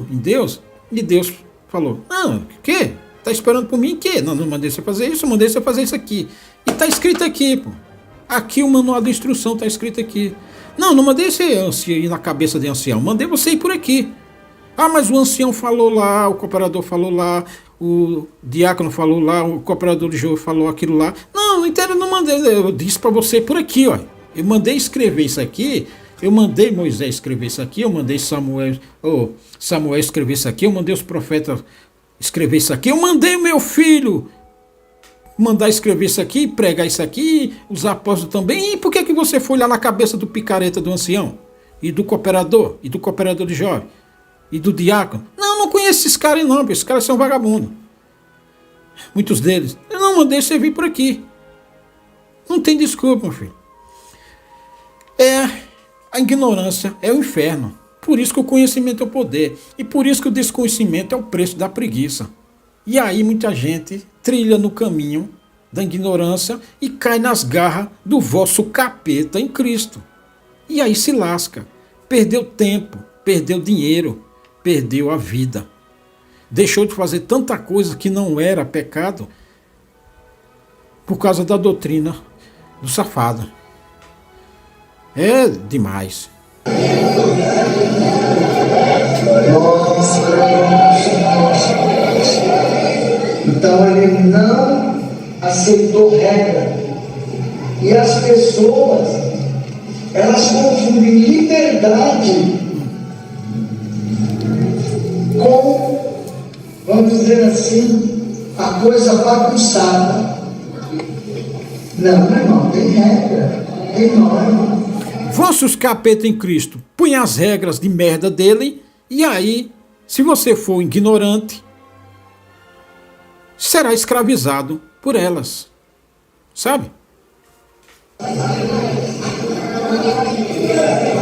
[SPEAKER 2] em Deus, e Deus falou, não, o quê? Tá esperando por mim o quê? Não mandei você fazer isso, eu mandei você fazer isso aqui. E tá escrito aqui, pô. Aqui o manual de instrução tá escrito aqui. Não mandei você ir na cabeça de ancião, mandei você ir por aqui. Ah, mas o ancião falou lá, o cooperador falou lá, o diácono falou lá, o cooperador de Jeová falou aquilo lá. Não entendo, não mandei, eu disse para você por aqui, ó. Eu mandei escrever isso aqui, eu mandei Moisés escrever isso aqui, eu mandei Samuel escrever isso aqui, eu mandei os profetas escrever isso aqui, eu mandei o meu filho mandar escrever isso aqui, pregar isso aqui, os apóstolos também. E por que você foi lá na cabeça do picareta do ancião? E do cooperador de jovem? E do diácono? Não conheço esses caras não, esses caras são vagabundos. Muitos deles. Eu não mandei você vir por aqui. Não tem desculpa, meu filho. A ignorância é o inferno. Por isso que o conhecimento é o poder. E por isso que o desconhecimento é o preço da preguiça. E aí muita gente trilha no caminho da ignorância e cai nas garras do vosso capeta em Cristo. E aí se lasca. Perdeu tempo, perdeu dinheiro, perdeu a vida. Deixou de fazer tanta coisa que não era pecado por causa da doutrina do safado. É demais.
[SPEAKER 1] Então ele não aceitou regra. E as pessoas, elas confundem liberdade com, vamos dizer assim, a coisa bagunçada. Não, meu irmão, tem regra, tem norma.
[SPEAKER 2] Vossos capeta em Cristo, põe as regras de merda dele, e aí, se você for ignorante, será escravizado por elas. Sabe?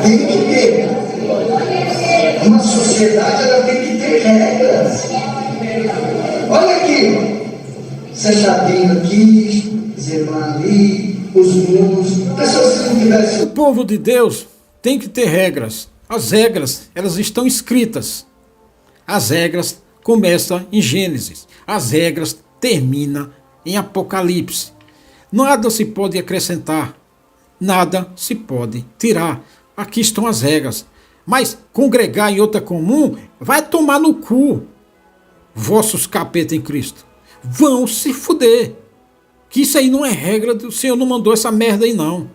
[SPEAKER 1] Tem que ter. Uma sociedade, ela tem que ter regras. Olha aqui, sentadinho aqui, Zerman ali, os muros, pessoas que não tivessem.
[SPEAKER 2] O povo de Deus tem que ter regras. As regras, elas estão escritas. As regras começam em Gênesis. As regras terminam em Apocalipse. Nada se pode acrescentar. Nada se pode tirar. Aqui estão as regras. Mas congregar em outra comum vai tomar no cu. Vossos capeta em Cristo. Vão se fuder. Que isso aí não é regra, o Senhor não mandou essa merda aí não.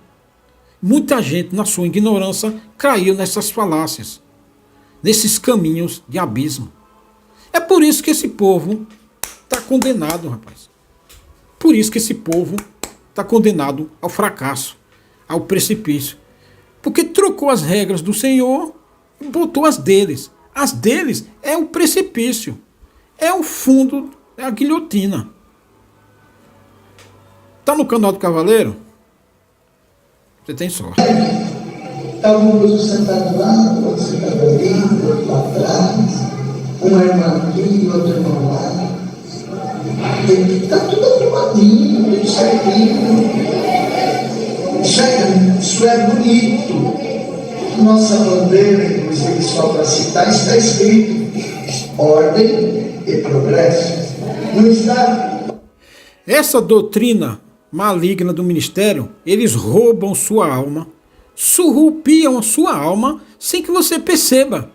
[SPEAKER 2] Muita gente, na sua ignorância, caiu nessas falácias. Nesses caminhos de abismo. É por isso que esse povo está condenado, rapaz. Por isso que esse povo está condenado ao fracasso, ao precipício. Porque trocou as regras do Senhor e botou as deles. As deles é o precipício. É o fundo, é a guilhotina. Tá no canal do Cavaleiro? Você tem sorte.
[SPEAKER 1] Estava um moço sentado lá, outro sentado ali, outro lá atrás, uma irmã aqui, outra irmã lá. Está tudo arrumadinho, tudo certinho. Isso é bonito. Nossa bandeira, inclusive, só para citar, está escrito ordem e progresso. Não está?
[SPEAKER 2] Essa doutrina maligna do ministério, eles roubam sua alma, surrupiam a sua alma sem que você perceba.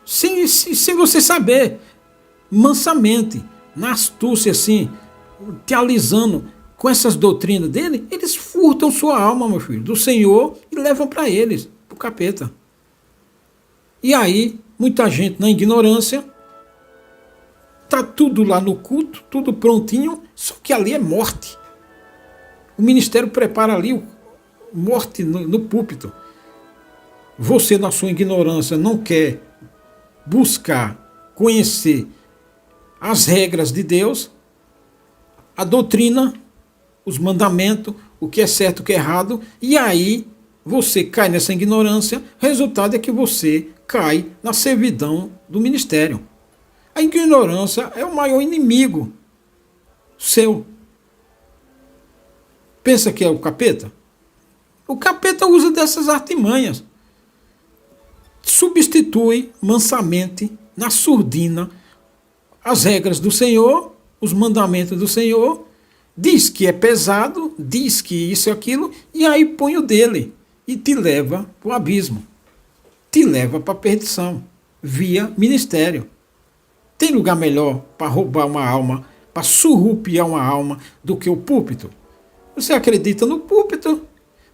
[SPEAKER 2] Sem você saber. Mansamente, na astúcia assim, te alisando com essas doutrinas dele, eles furtam sua alma, meu filho, do Senhor e levam para eles, para o capeta. E aí, muita gente na ignorância, tá tudo lá no culto, tudo prontinho, só que ali é morte. O ministério prepara ali morte no púlpito. Você, na sua ignorância, não quer buscar, conhecer as regras de Deus, a doutrina, os mandamentos, o que é certo, o que é errado, e aí você cai nessa ignorância, o resultado é que você cai na servidão do ministério. A ignorância é o maior inimigo seu. Pensa que é o capeta? O capeta usa dessas artimanhas. Substitui mansamente, na surdina, as regras do Senhor, os mandamentos do Senhor, diz que é pesado, diz que isso e aquilo, e aí põe o dele e te leva para o abismo. Te leva para a perdição, via ministério. Tem lugar melhor para roubar uma alma, para surrupiar uma alma, do que o púlpito? Você acredita no púlpito,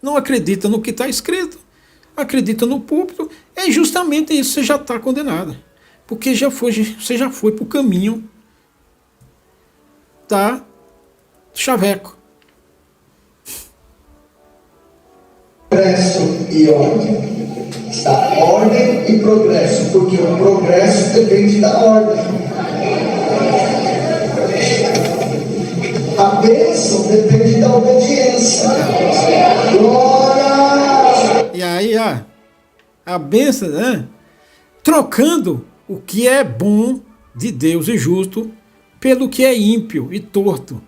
[SPEAKER 2] não acredita no que está escrito, acredita no púlpito, é justamente isso, você já está condenado. Porque você já foi para o caminho da chaveco.
[SPEAKER 1] Progresso e ordem. Está ordem e progresso, porque o progresso depende da ordem. A bênção depende da obediência. Glória!
[SPEAKER 2] E aí, a bênção, né? Trocando o que é bom de Deus e justo pelo que é ímpio e torto.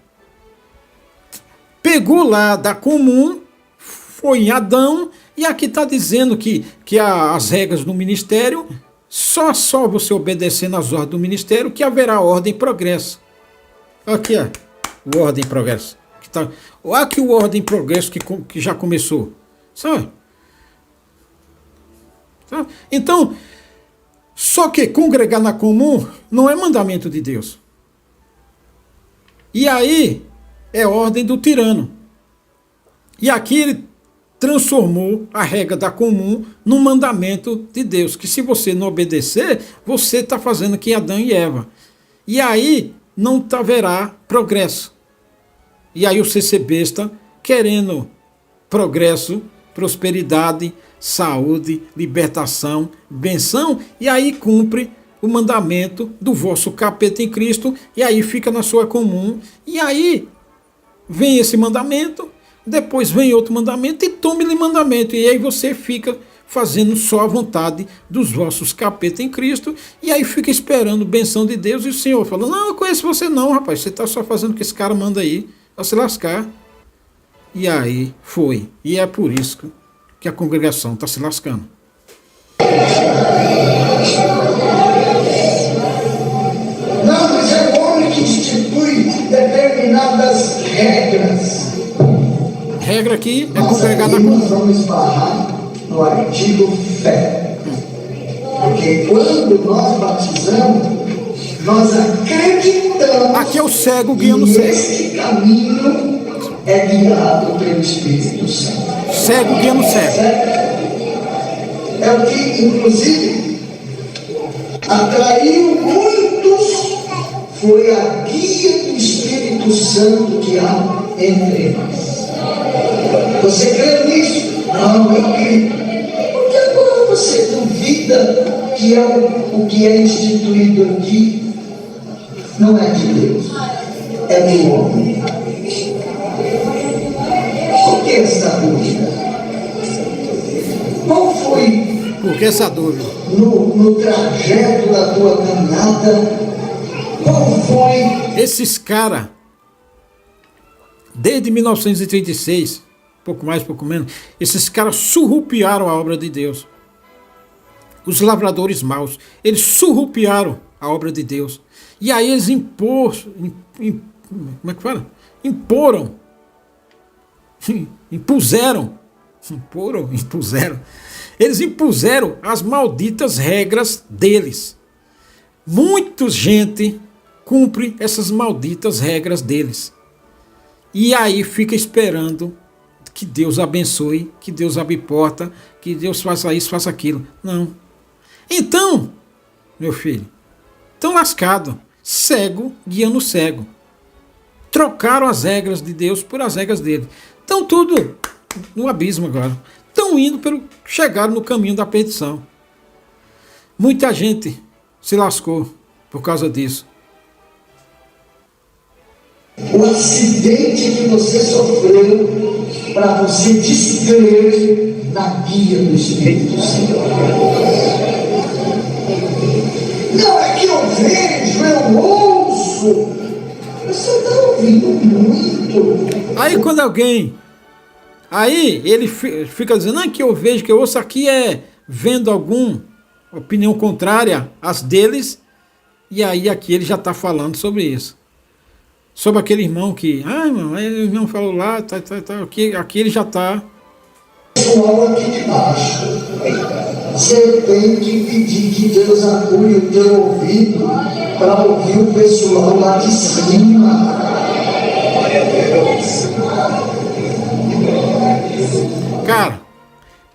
[SPEAKER 2] Pegou lá da comum, foi em Adão, e aqui está dizendo que as regras do ministério, só você obedecendo às ordens do ministério, que haverá ordem e progresso. Aqui, o ordem e progresso. Olha aqui o ordem e progresso que já começou. Sabe? Então, só que congregar na comum não é mandamento de Deus. E aí é ordem do tirano. E aqui ele transformou a regra da comum num mandamento de Deus, que se você não obedecer, você está fazendo que Adão e Eva. E aí não haverá progresso. E aí você ser besta, querendo progresso, prosperidade, saúde, libertação, benção, e aí cumpre o mandamento do vosso capeta em Cristo, e aí fica na sua comum, e aí vem esse mandamento, depois vem outro mandamento e tome-lhe mandamento. E aí você fica fazendo só a vontade dos vossos capeta em Cristo, e aí fica esperando benção de Deus, e o Senhor fala, não, eu conheço você não, rapaz, você está só fazendo o que esse cara manda aí, a se lascar. E aí foi. E é por isso que a congregação está se lascando.
[SPEAKER 1] Não, mas é o homem que institui determinadas regras.
[SPEAKER 2] Regra aqui é
[SPEAKER 1] Nós
[SPEAKER 2] congregar na
[SPEAKER 1] aqui nós
[SPEAKER 2] comunhão.
[SPEAKER 1] vamos esbarrar no artigo fé. Porque quando nós batizamos, nós acreditamos
[SPEAKER 2] Aqui é o cego guiando o
[SPEAKER 1] que
[SPEAKER 2] cego.
[SPEAKER 1] este caminho é guiado pelo Espírito Santo.
[SPEAKER 2] Cego guiando o cego.
[SPEAKER 1] Certo? É o que, inclusive, atraiu muitos, foi a guia do Espírito Santo que há entre nós. Você crê nisso? Não, eu creio. Porque agora você duvida que é o que é instituído aqui não é de Deus, é do homem. Por que essa dúvida? Qual foi
[SPEAKER 2] Por que essa dúvida?
[SPEAKER 1] no trajeto da tua caminhada? Qual foi?
[SPEAKER 2] Esses caras, desde 1936, pouco mais, pouco menos, esses caras surrupiaram a obra de Deus. Os lavradores maus, eles surrupiaram a obra de Deus. E aí eles como é que fala? Impuseram. Eles impuseram as malditas regras deles. Muita gente cumpre essas malditas regras deles. E aí fica esperando que Deus abençoe, que Deus abre porta, que Deus faça isso, faça aquilo. Não. Então, meu filho, estão lascados, cego guiando cego. Trocaram as regras de Deus por as regras dele. Estão tudo no abismo agora. Estão indo chegaram no caminho da perdição. Muita gente se lascou por causa disso.
[SPEAKER 1] O acidente que você sofreu para você descrer na guia do Espírito Santo. Não é que eu vejo, eu ouço. Você está ouvindo muito.
[SPEAKER 2] Aí quando alguém... Aí ele fica dizendo, não, que eu vejo, que eu ouço aqui é vendo alguma opinião contrária às deles, e aí aqui ele já está falando sobre isso. Sobre aquele irmão que, irmão, aí o irmão falou lá, aqui ele já está.
[SPEAKER 1] Pessoal aqui de baixo, você tem que pedir que Deus apure o teu ouvido para ouvir o pessoal lá de cima.
[SPEAKER 2] Cara,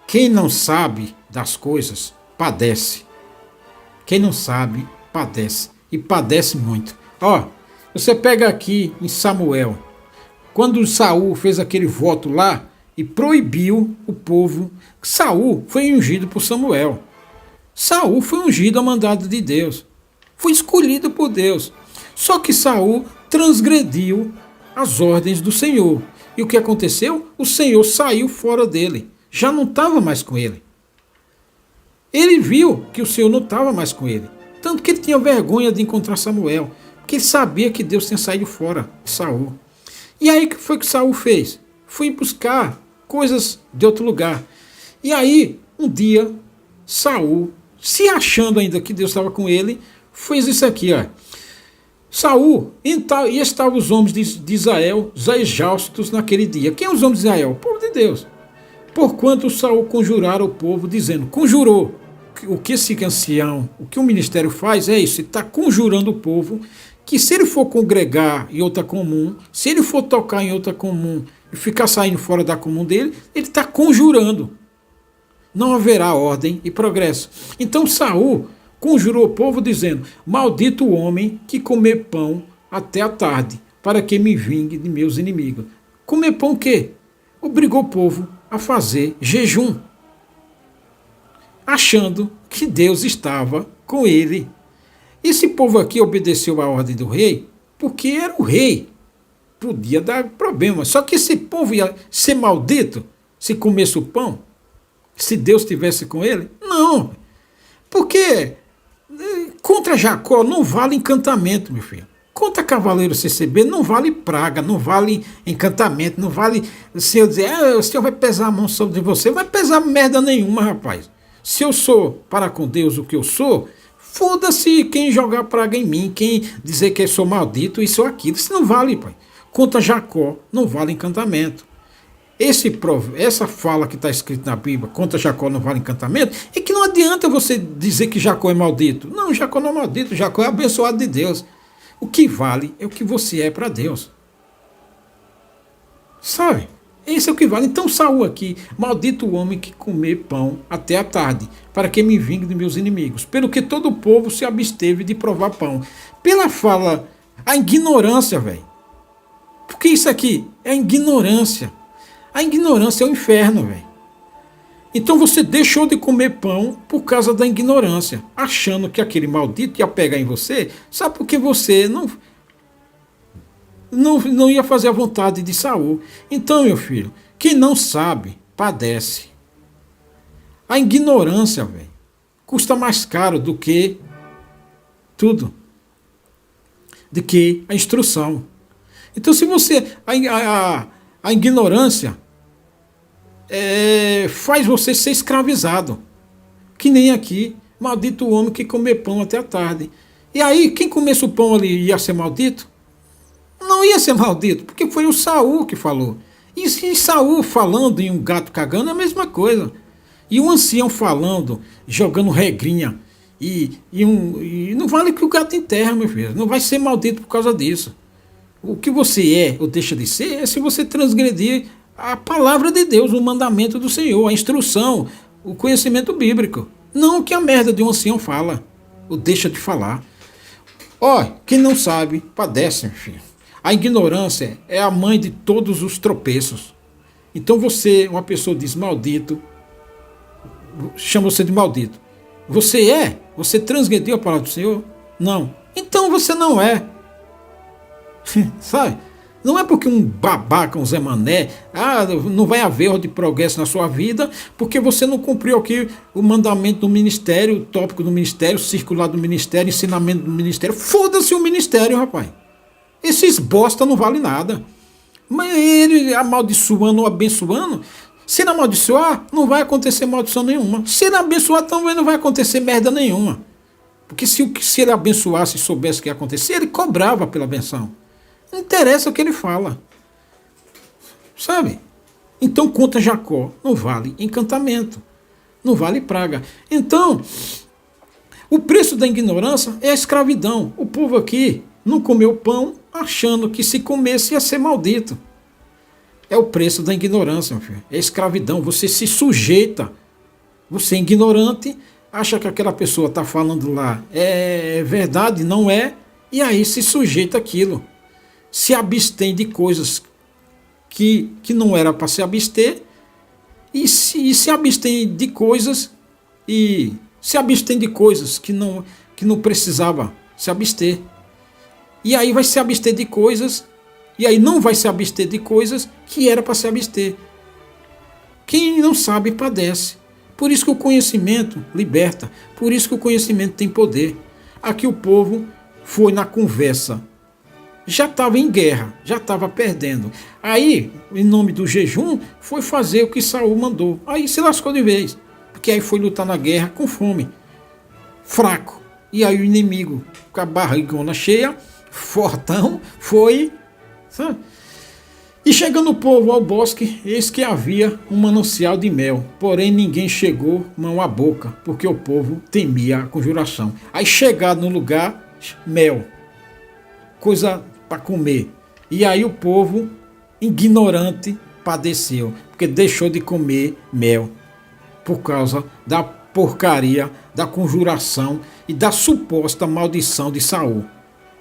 [SPEAKER 2] quem não sabe das coisas, padece. Quem não sabe, padece. E padece muito. Ó, você pega aqui em Samuel, quando Saul fez aquele voto lá e proibiu o povo, Saul foi ungido por Samuel. Saul foi ungido a mandado de Deus. Foi escolhido por Deus. Só que Saul transgrediu as ordens do Senhor. E o que aconteceu? O Senhor saiu fora dele. Já não estava mais com ele. Ele viu que o Senhor não estava mais com ele. Tanto que ele tinha vergonha de encontrar Samuel. Porque ele sabia que Deus tinha saído fora de Saul. E aí o que foi que Saul fez? Foi buscar coisas de outro lugar. E aí, um dia, Saul, se achando ainda que Deus estava com ele, fez isso aqui, ó. Saul, e estavam os homens de Israel já exaustos naquele dia. Quem são os homens de Israel? O povo de Deus. Porquanto Saul conjurara o povo, dizendo, conjurou. O que esse ancião, o que o ministério faz é isso, ele está conjurando o povo, que se ele for congregar em outra comum, se ele for tocar em outra comum e ficar saindo fora da comum dele, ele está conjurando. Não haverá ordem e progresso. Então Saul conjurou o povo dizendo, maldito o homem que comer pão até a tarde, para que me vingue de meus inimigos. Comer pão o quê? Obrigou o povo a fazer jejum, achando que Deus estava com ele. Esse povo aqui obedeceu à ordem do rei, porque era o rei. podia dar problema. Só que esse povo ia ser maldito se comesse o pão? Se Deus estivesse com ele? Não. Porque contra Jacó não vale encantamento, meu filho. Contra Cavaleiro CCB não vale praga, não vale encantamento, não vale se eu dizer, o Senhor vai pesar a mão sobre você, vai pesar merda nenhuma, rapaz. Se eu sou para com Deus o que eu sou, foda-se quem jogar praga em mim, quem dizer que eu sou maldito, isso ou aquilo. Isso não vale, pai. Contra Jacó não vale encantamento. Essa fala que está escrita na Bíblia, contra Jacó não vale encantamento, é que não adianta você dizer que Jacó é maldito. Não, Jacó não é maldito, Jacó é abençoado de Deus. O que vale é o que você é para Deus. Sabe? Esse é o que vale. Então Saul aqui, maldito o homem que comer pão até a tarde, para que me vingue de meus inimigos. Pelo que todo o povo se absteve de provar pão. Pela fala, a ignorância, velho. Porque isso aqui é ignorância. A ignorância é o inferno, velho. Então você deixou de comer pão por causa da ignorância, achando que aquele maldito ia pegar em você, sabe porque você não ia fazer a vontade de Saul. Então, meu filho, quem não sabe, padece. A ignorância, velho, custa mais caro do que tudo, do que a instrução. Então, se você... A ignorância faz você ser escravizado. Que nem aqui, maldito o homem que comer pão até a tarde. E aí, quem comesse o pão ali ia ser maldito? Não ia ser maldito, porque foi o Saul que falou. E se Saul falando e um gato cagando é a mesma coisa. E um ancião falando, jogando regrinha, e não vale que o gato enterra, meu filho. Não vai ser maldito por causa disso. O que você é ou deixa de ser é se você transgredir a palavra de Deus, o mandamento do Senhor, a instrução, o conhecimento bíblico. Não o que a merda de um ancião fala ou deixa de falar. Ó, quem não sabe, padece, meu filho. A ignorância é a mãe de todos os tropeços. Então você, uma pessoa diz maldito, chama você de maldito. Você transgrediu a palavra do Senhor? Não. Então você não é. Sabe? Não é porque um babaca, um Zé Mané, não vai haver ordem de progresso na sua vida, porque você não cumpriu aqui o mandamento do ministério, o tópico do ministério, o circular do ministério, o ensinamento do ministério. Foda-se o ministério, rapaz. Esses bosta não vale nada. Mas ele amaldiçoando ou abençoando, se ele amaldiçoar, não vai acontecer maldição nenhuma. Se ele abençoar, também não vai acontecer merda nenhuma. Porque se ele abençoasse e soubesse o que ia acontecer, ele cobrava pela benção. Não interessa o que ele fala. Sabe? Então contra Jacó não vale encantamento. Não vale praga. Então, o preço da ignorância é a escravidão. O povo aqui não comeu pão achando que se comesse ia ser maldito. É o preço da ignorância, meu filho. É escravidão. Você se sujeita. Você é ignorante, acha que aquela pessoa está falando lá é verdade, não é, e aí se sujeita àquilo. Se abstém de coisas que não era para se abster, e se abstém de coisas que não precisava se abster. E aí vai se abster de coisas, e aí não vai se abster de coisas que era para se abster. Quem não sabe padece. Por isso que o conhecimento liberta, por isso que o conhecimento tem poder. Aqui o povo foi na conversa, já estava em guerra, já estava perdendo. Aí, em nome do jejum, foi fazer o que Saul mandou. Aí se lascou de vez, porque aí foi lutar na guerra com fome, fraco. E aí o inimigo, com a barrigona cheia, fortão, foi, sabe? E chegando o povo ao bosque, eis que havia um manancial de mel, porém ninguém chegou mão à boca, porque o povo temia a conjuração. Aí chegado no lugar, mel, coisa para comer. E aí o povo, ignorante, padeceu, porque deixou de comer mel, por causa da porcaria, da conjuração e da suposta maldição de Saul.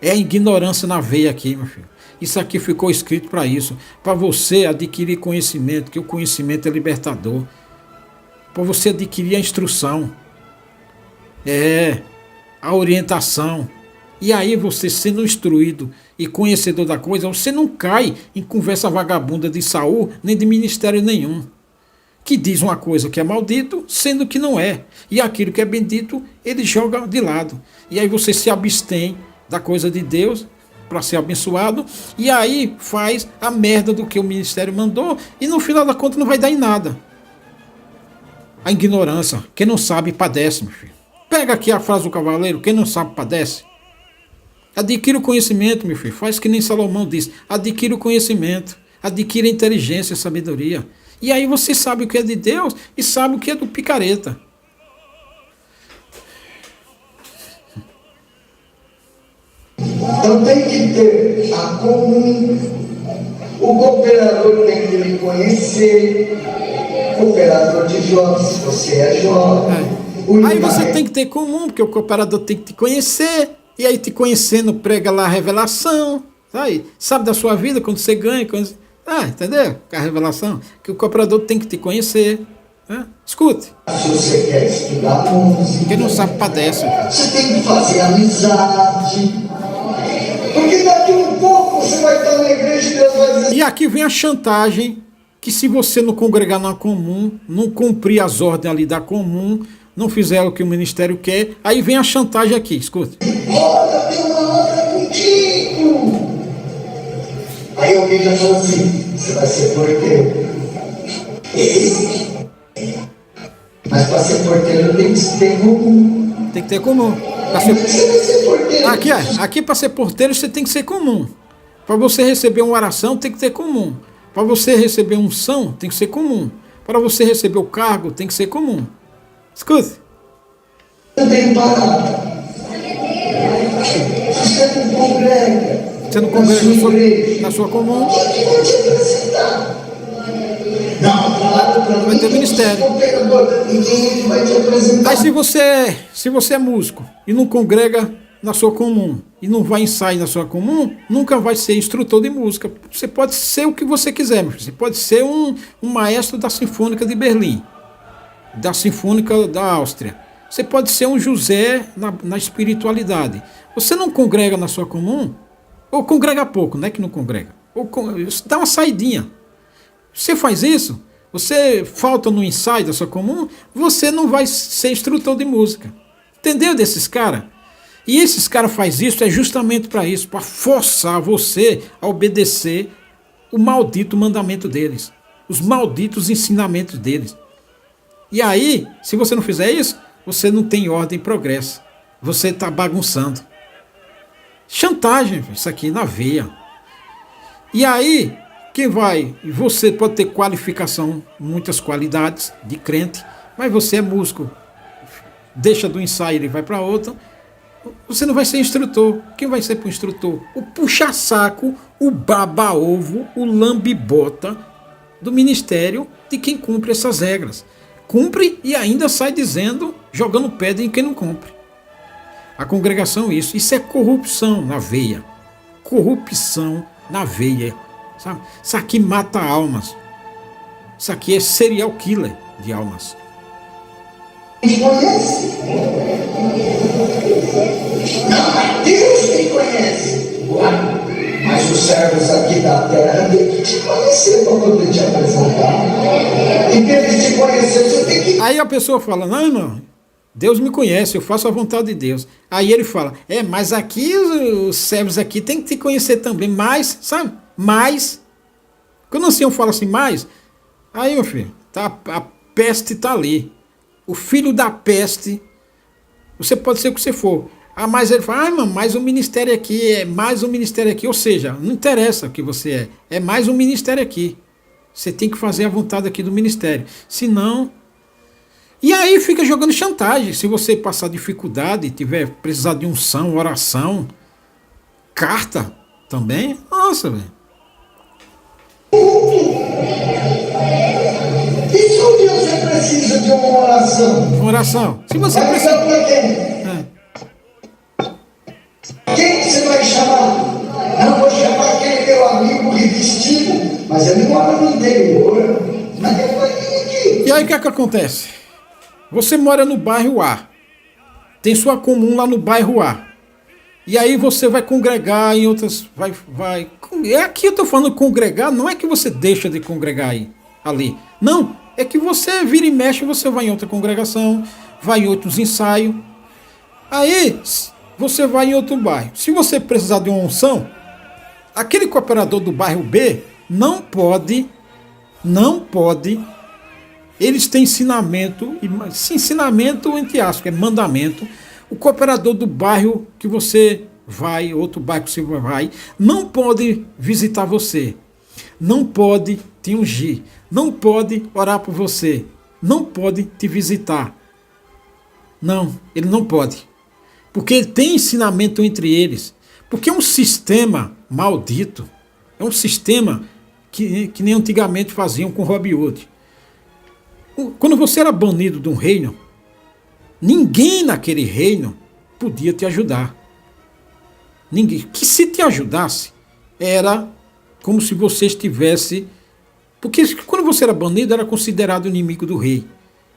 [SPEAKER 2] É a ignorância na veia aqui, meu filho. Isso aqui ficou escrito para isso, para você adquirir conhecimento, que o conhecimento é libertador, para você adquirir a instrução, a orientação, E aí você, sendo instruído e conhecedor da coisa, você não cai em conversa vagabunda de Saul, nem de ministério nenhum, que diz uma coisa que é maldito, sendo que não é. E aquilo que é bendito, ele joga de lado. E aí você se abstém da coisa de Deus para ser abençoado, e aí faz a merda do que o ministério mandou, e no final da conta não vai dar em nada. A ignorância, quem não sabe padece, meu filho. Pega aqui a frase do cavaleiro, quem não sabe padece. Adquira o conhecimento, meu filho. Faz que nem Salomão disse. Adquira o conhecimento. Adquira a inteligência e a sabedoria. E aí você sabe o que é de Deus e sabe o que é do picareta.
[SPEAKER 1] Então tem que ter a comum. O cooperador tem que me conhecer. Cooperador de jovens, se você é jovem.
[SPEAKER 2] Aí você tem que ter comum, porque o cooperador tem que te conhecer. E aí te conhecendo prega lá a revelação. Sabe da sua vida quando você ganha. Entendeu? A revelação. Que o cooperador tem que te conhecer. Escute.
[SPEAKER 1] Se você quer estudar música,
[SPEAKER 2] quem não sabe padece.
[SPEAKER 1] Você tem que fazer amizade. Porque daqui um pouco você vai estar na igreja e Deus vai dizer...
[SPEAKER 2] E aqui vem a chantagem, que se você não congregar na comum, não cumprir as ordens ali da comum, não fizer o que o ministério quer, aí vem a chantagem aqui, escuta.
[SPEAKER 1] Olha, tem uma obra contigo. Aí alguém já falou assim, você vai ser porteiro. Mas para ser porteiro tem que ter comum.
[SPEAKER 2] Tem que ter comum.
[SPEAKER 1] Você vai ser porteiro.
[SPEAKER 2] Aqui para ser porteiro você tem que ser comum. Para você receber uma oração tem que ter comum. Para você receber unção tem que ser comum. Para você receber o cargo tem que ser comum. Escute.
[SPEAKER 1] Você tem parada. Você não congrega.
[SPEAKER 2] Você não congrega na sua comum.
[SPEAKER 1] Quem vai te apresentar? Não,
[SPEAKER 2] vai ter ministério.
[SPEAKER 1] Ninguém vai te apresentar.
[SPEAKER 2] Aí se você é músico e não congrega na sua comum e não vai ensaio na sua comum, nunca vai ser instrutor de música. Você pode ser o que você quiser, meu filho. Você pode ser um maestro da Sinfônica de Berlim, da Sinfônica da Áustria. Você pode ser um José na espiritualidade. Você não congrega na sua comum, ou congrega pouco, não é que não congrega. Dá uma saidinha. Você faz isso, você falta no ensaio da sua comum, você não vai ser instrutor de música. Entendeu desses caras? E esses caras fazem isso justamente para isso, para forçar você a obedecer o maldito mandamento deles, os malditos ensinamentos deles. E aí, se você não fizer isso, você não tem ordem e progresso. Você está bagunçando. Chantagem, isso aqui na veia. E aí, quem vai? Você pode ter qualificação, muitas qualidades de crente, mas você é músico. Deixa do ensaio e vai para outra. Você não vai ser instrutor. Quem vai ser para o instrutor? O puxa-saco, o baba-ovo, o lambibota do ministério de quem cumpre essas regras. Cumpre e ainda sai dizendo, jogando pedra em quem não cumpre. A congregação, isso é corrupção na veia. Corrupção na veia. Sabe? Isso aqui mata almas. Isso aqui é serial killer de almas.
[SPEAKER 1] Conhece? Não, mas Deus me conhece. Mas os servos aqui da terra têm que te conhecer para poder te apresentar. E para eles te conhecer, você tem que...
[SPEAKER 2] Aí a pessoa fala, não, Deus me conhece, eu faço a vontade de Deus. Aí ele fala, mas aqui os servos aqui têm que te conhecer também, mais, sabe? Mais. Quando o ancião fala assim, mais, aí, meu filho, a peste está ali. O filho da peste, você pode ser o que você for. Mas ele fala, mais um ministério aqui, é mais um ministério aqui. Ou seja, não interessa o que você é mais um ministério aqui. Você tem que fazer a vontade aqui do ministério. Senão... E aí fica jogando chantagem. Se você passar dificuldade, tiver precisar de unção, oração, carta também, nossa, velho.
[SPEAKER 1] E se um dia você precisa de uma oração?
[SPEAKER 2] Uma oração. Se você
[SPEAKER 1] vai
[SPEAKER 2] precisa...
[SPEAKER 1] para quem? Quem você vai chamar? Não vou chamar aquele meu amigo revestido, mas ele mora no interior. Mas ele vai vir aqui.
[SPEAKER 2] E aí o que é que acontece? Você mora no bairro A. Tem sua comum lá no bairro A. E aí você vai congregar em outras. É aqui eu estou falando congregar, não é que você deixa de congregar ali. Não, é que você vira e mexe, você vai em outra congregação, vai em outros ensaios. Aí você vai em outro bairro. Se você precisar de uma unção, aquele cooperador do bairro B não pode. Eles têm ensinamento, ensinamento entre aspas, é mandamento. O cooperador do bairro que você vai, outro bairro que você vai, não pode visitar você, não pode te ungir, não pode orar por você, não pode te visitar. Não, ele não pode. Porque ele tem ensinamento entre eles. Porque é um sistema maldito. É um sistema que nem antigamente faziam com Robin Hood. Quando você era banido de um reino, ninguém naquele reino podia te ajudar. Ninguém. Que se te ajudasse, era como se você estivesse... Porque quando você era banido, era considerado inimigo do rei.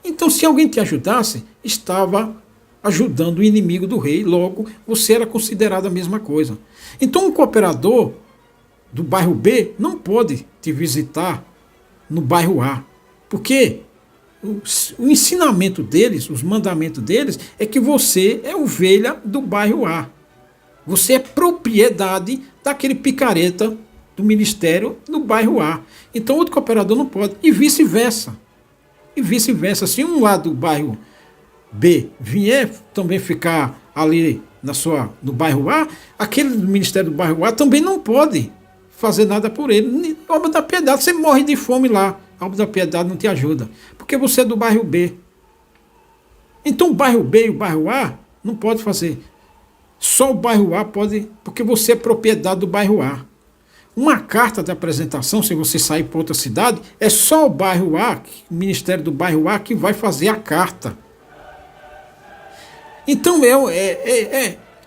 [SPEAKER 2] Então, se alguém te ajudasse, estava ajudando o inimigo do rei. Logo, você era considerado a mesma coisa. Então, um cooperador do bairro B não pode te visitar no bairro A. Porque o ensinamento deles, os mandamentos deles, é que você é ovelha do bairro A. Você é propriedade daquele picareta do ministério no bairro A. Então outro cooperador não pode. E vice-versa. E vice-versa. Se um lá do bairro B vier também ficar ali no bairro A, aquele do ministério do bairro A também não pode fazer nada por ele. Obra da Piedade, você morre de fome lá. A Obra da Piedade não te ajuda. Porque você é do bairro B. Então o bairro B e o bairro A não pode fazer. Só o bairro A pode, porque você é propriedade do bairro A. Uma carta de apresentação, se você sair para outra cidade, é só o bairro A, o Ministério do bairro A, que vai fazer a carta. Então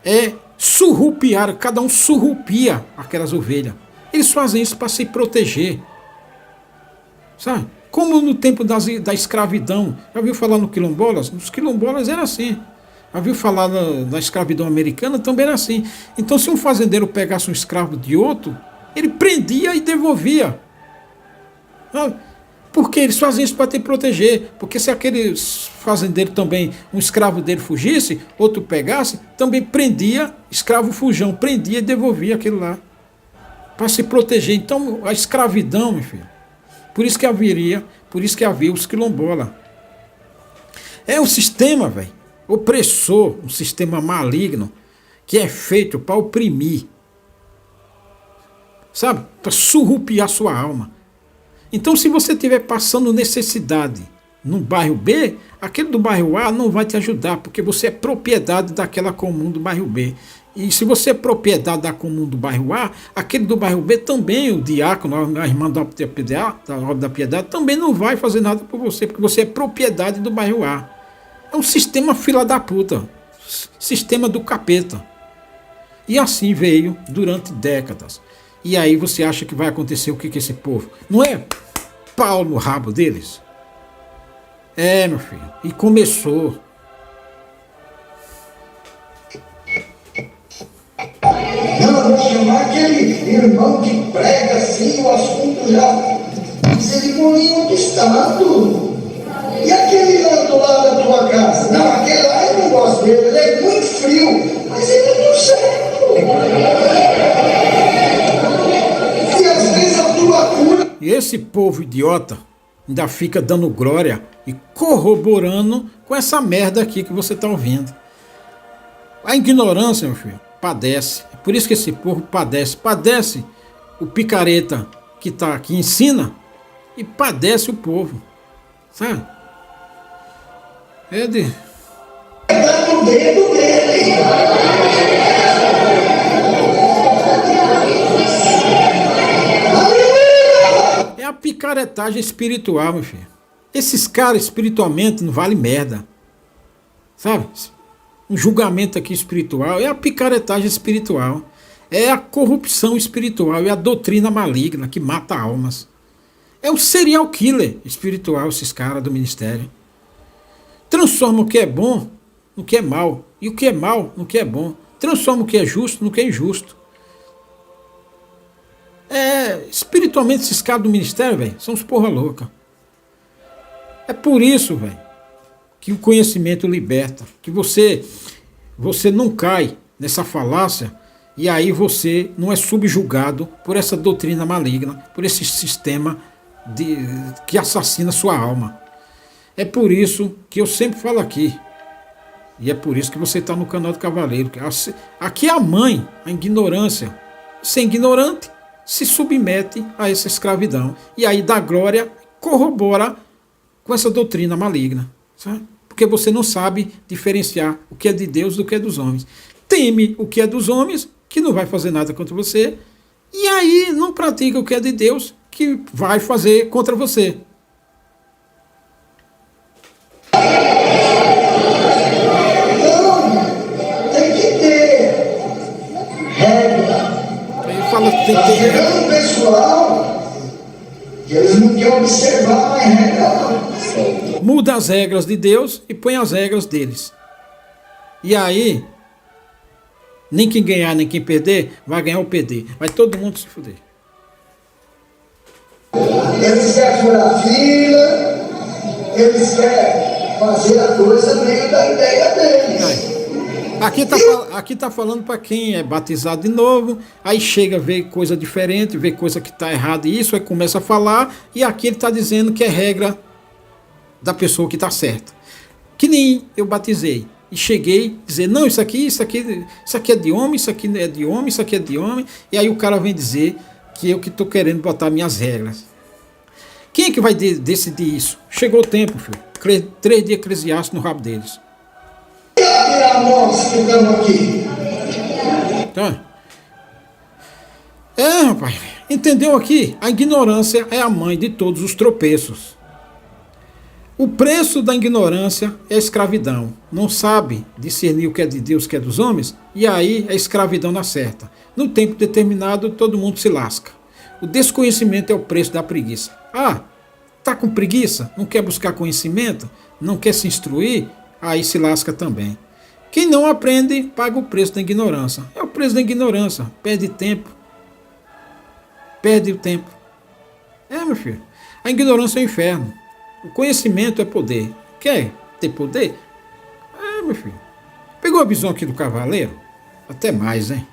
[SPEAKER 2] é surrupiar, cada um surrupia aquelas ovelhas. Eles fazem isso para se proteger. Sabe? Como no tempo da escravidão. Já ouviu falar no quilombolas? Os quilombolas era assim. Já ouviu falar da escravidão americana? Também era assim. Então, se um fazendeiro pegasse um escravo de outro, ele prendia e devolvia. Sabe? Porque eles fazem isso para te proteger. Porque se aquele fazendeiro também, um escravo dele fugisse, outro pegasse, também prendia, escravo fujão, prendia e devolvia aquilo lá. Para se proteger. Então, a escravidão, meu filho. Por isso que havia os quilombolas. É um sistema, velho, opressor, um sistema maligno, que é feito para oprimir. Sabe? Para surrupiar sua alma. Então, se você estiver passando necessidade no bairro B, aquele do bairro A não vai te ajudar, porque você é propriedade daquela comum do bairro B. E se você é propriedade da comum do bairro A, aquele do bairro B também, o diácono, a irmã da Obra da Piedade, também não vai fazer nada por você, porque você é propriedade do bairro A. É um sistema fila da puta, sistema do capeta. E assim veio durante décadas. E aí você acha que vai acontecer o que com esse povo? Não é pau no rabo deles? É, meu filho, e começou.
[SPEAKER 1] Não, eu vou chamar aquele irmão que prega assim, o assunto já. Mas ele morreu em outro estado. E aquele lá do lado da tua casa? Não, aquele lá eu não gosto dele, ele é muito frio. Mas ele é do certo. E às vezes a tua cura.
[SPEAKER 2] E esse povo idiota ainda fica dando glória e corroborando com essa merda aqui que você está ouvindo. A ignorância, meu filho, padece. É por isso que esse povo padece. Padece o picareta que ensina e padece o povo. Sabe? É de...
[SPEAKER 1] Tá no dedo dele.
[SPEAKER 2] É a picaretagem espiritual, meu filho. Esses caras espiritualmente não valem merda. Sabe? Um julgamento aqui espiritual é a picaretagem espiritual. É a corrupção espiritual. É a doutrina maligna que mata almas. É o serial killer espiritual, esses caras do ministério. Transforma o que é bom no que é mal. E o que é mal no que é bom. Transforma o que é justo no que é injusto. Espiritualmente, esses caras do ministério, velho, são uns porra louca. É por isso, velho, que o conhecimento liberta. Que você não cai nessa falácia e aí você não é subjugado por essa doutrina maligna, por esse sistema que assassina sua alma. É por isso que eu sempre falo aqui. E é por isso que você está no canal do Cavaleiro. Aqui é a mãe, a ignorância. Ser ignorante se submete a essa escravidão. E aí dá glória, corrobora com essa doutrina maligna. Sabe? Porque você não sabe diferenciar o que é de Deus do que é dos homens. Teme o que é dos homens, que não vai fazer nada contra você. E aí não pratica o que é de Deus, que vai fazer contra você.
[SPEAKER 1] Chegando o pessoal, que eles não querem observar mais regra, não.
[SPEAKER 2] Muda as regras de Deus e põe as regras deles. E aí, nem quem ganhar, nem quem perder, vai ganhar ou perder. Vai todo mundo se fuder.
[SPEAKER 1] Eles querem furar fila, eles querem fazer a coisa dentro da ideia deles.
[SPEAKER 2] Aqui tá falando para quem é batizado de novo, aí chega, vê coisa diferente, vê coisa que tá errada e isso, aí começa a falar, e aqui ele tá dizendo que é regra da pessoa que tá certa. Que nem eu batizei e cheguei a dizer, não, isso aqui é de homem, isso aqui é de homem, isso aqui é de homem, e aí o cara vem dizer que eu que tô querendo botar minhas regras. Quem é que vai decidir isso? Chegou o tempo, filho. 3 dias Eclesiastes no rabo deles.
[SPEAKER 1] A nós que estamos aqui.
[SPEAKER 2] Tá? Rapaz, entendeu aqui? A ignorância é a mãe de todos os tropeços. O preço da ignorância é a escravidão. Não sabe discernir o que é de Deus e o que é dos homens, e aí a escravidão na certa. No tempo determinado, todo mundo se lasca. O desconhecimento é o preço da preguiça. Tá com preguiça? Não quer buscar conhecimento? Não quer se instruir? Aí se lasca também. Quem não aprende, paga o preço da ignorância. É o preço da ignorância. Perde tempo. Perde o tempo. Meu filho. A ignorância é o inferno. O conhecimento é poder. Quer ter poder? Meu filho. Pegou a visão aqui do Cavaleiro? Até mais, hein?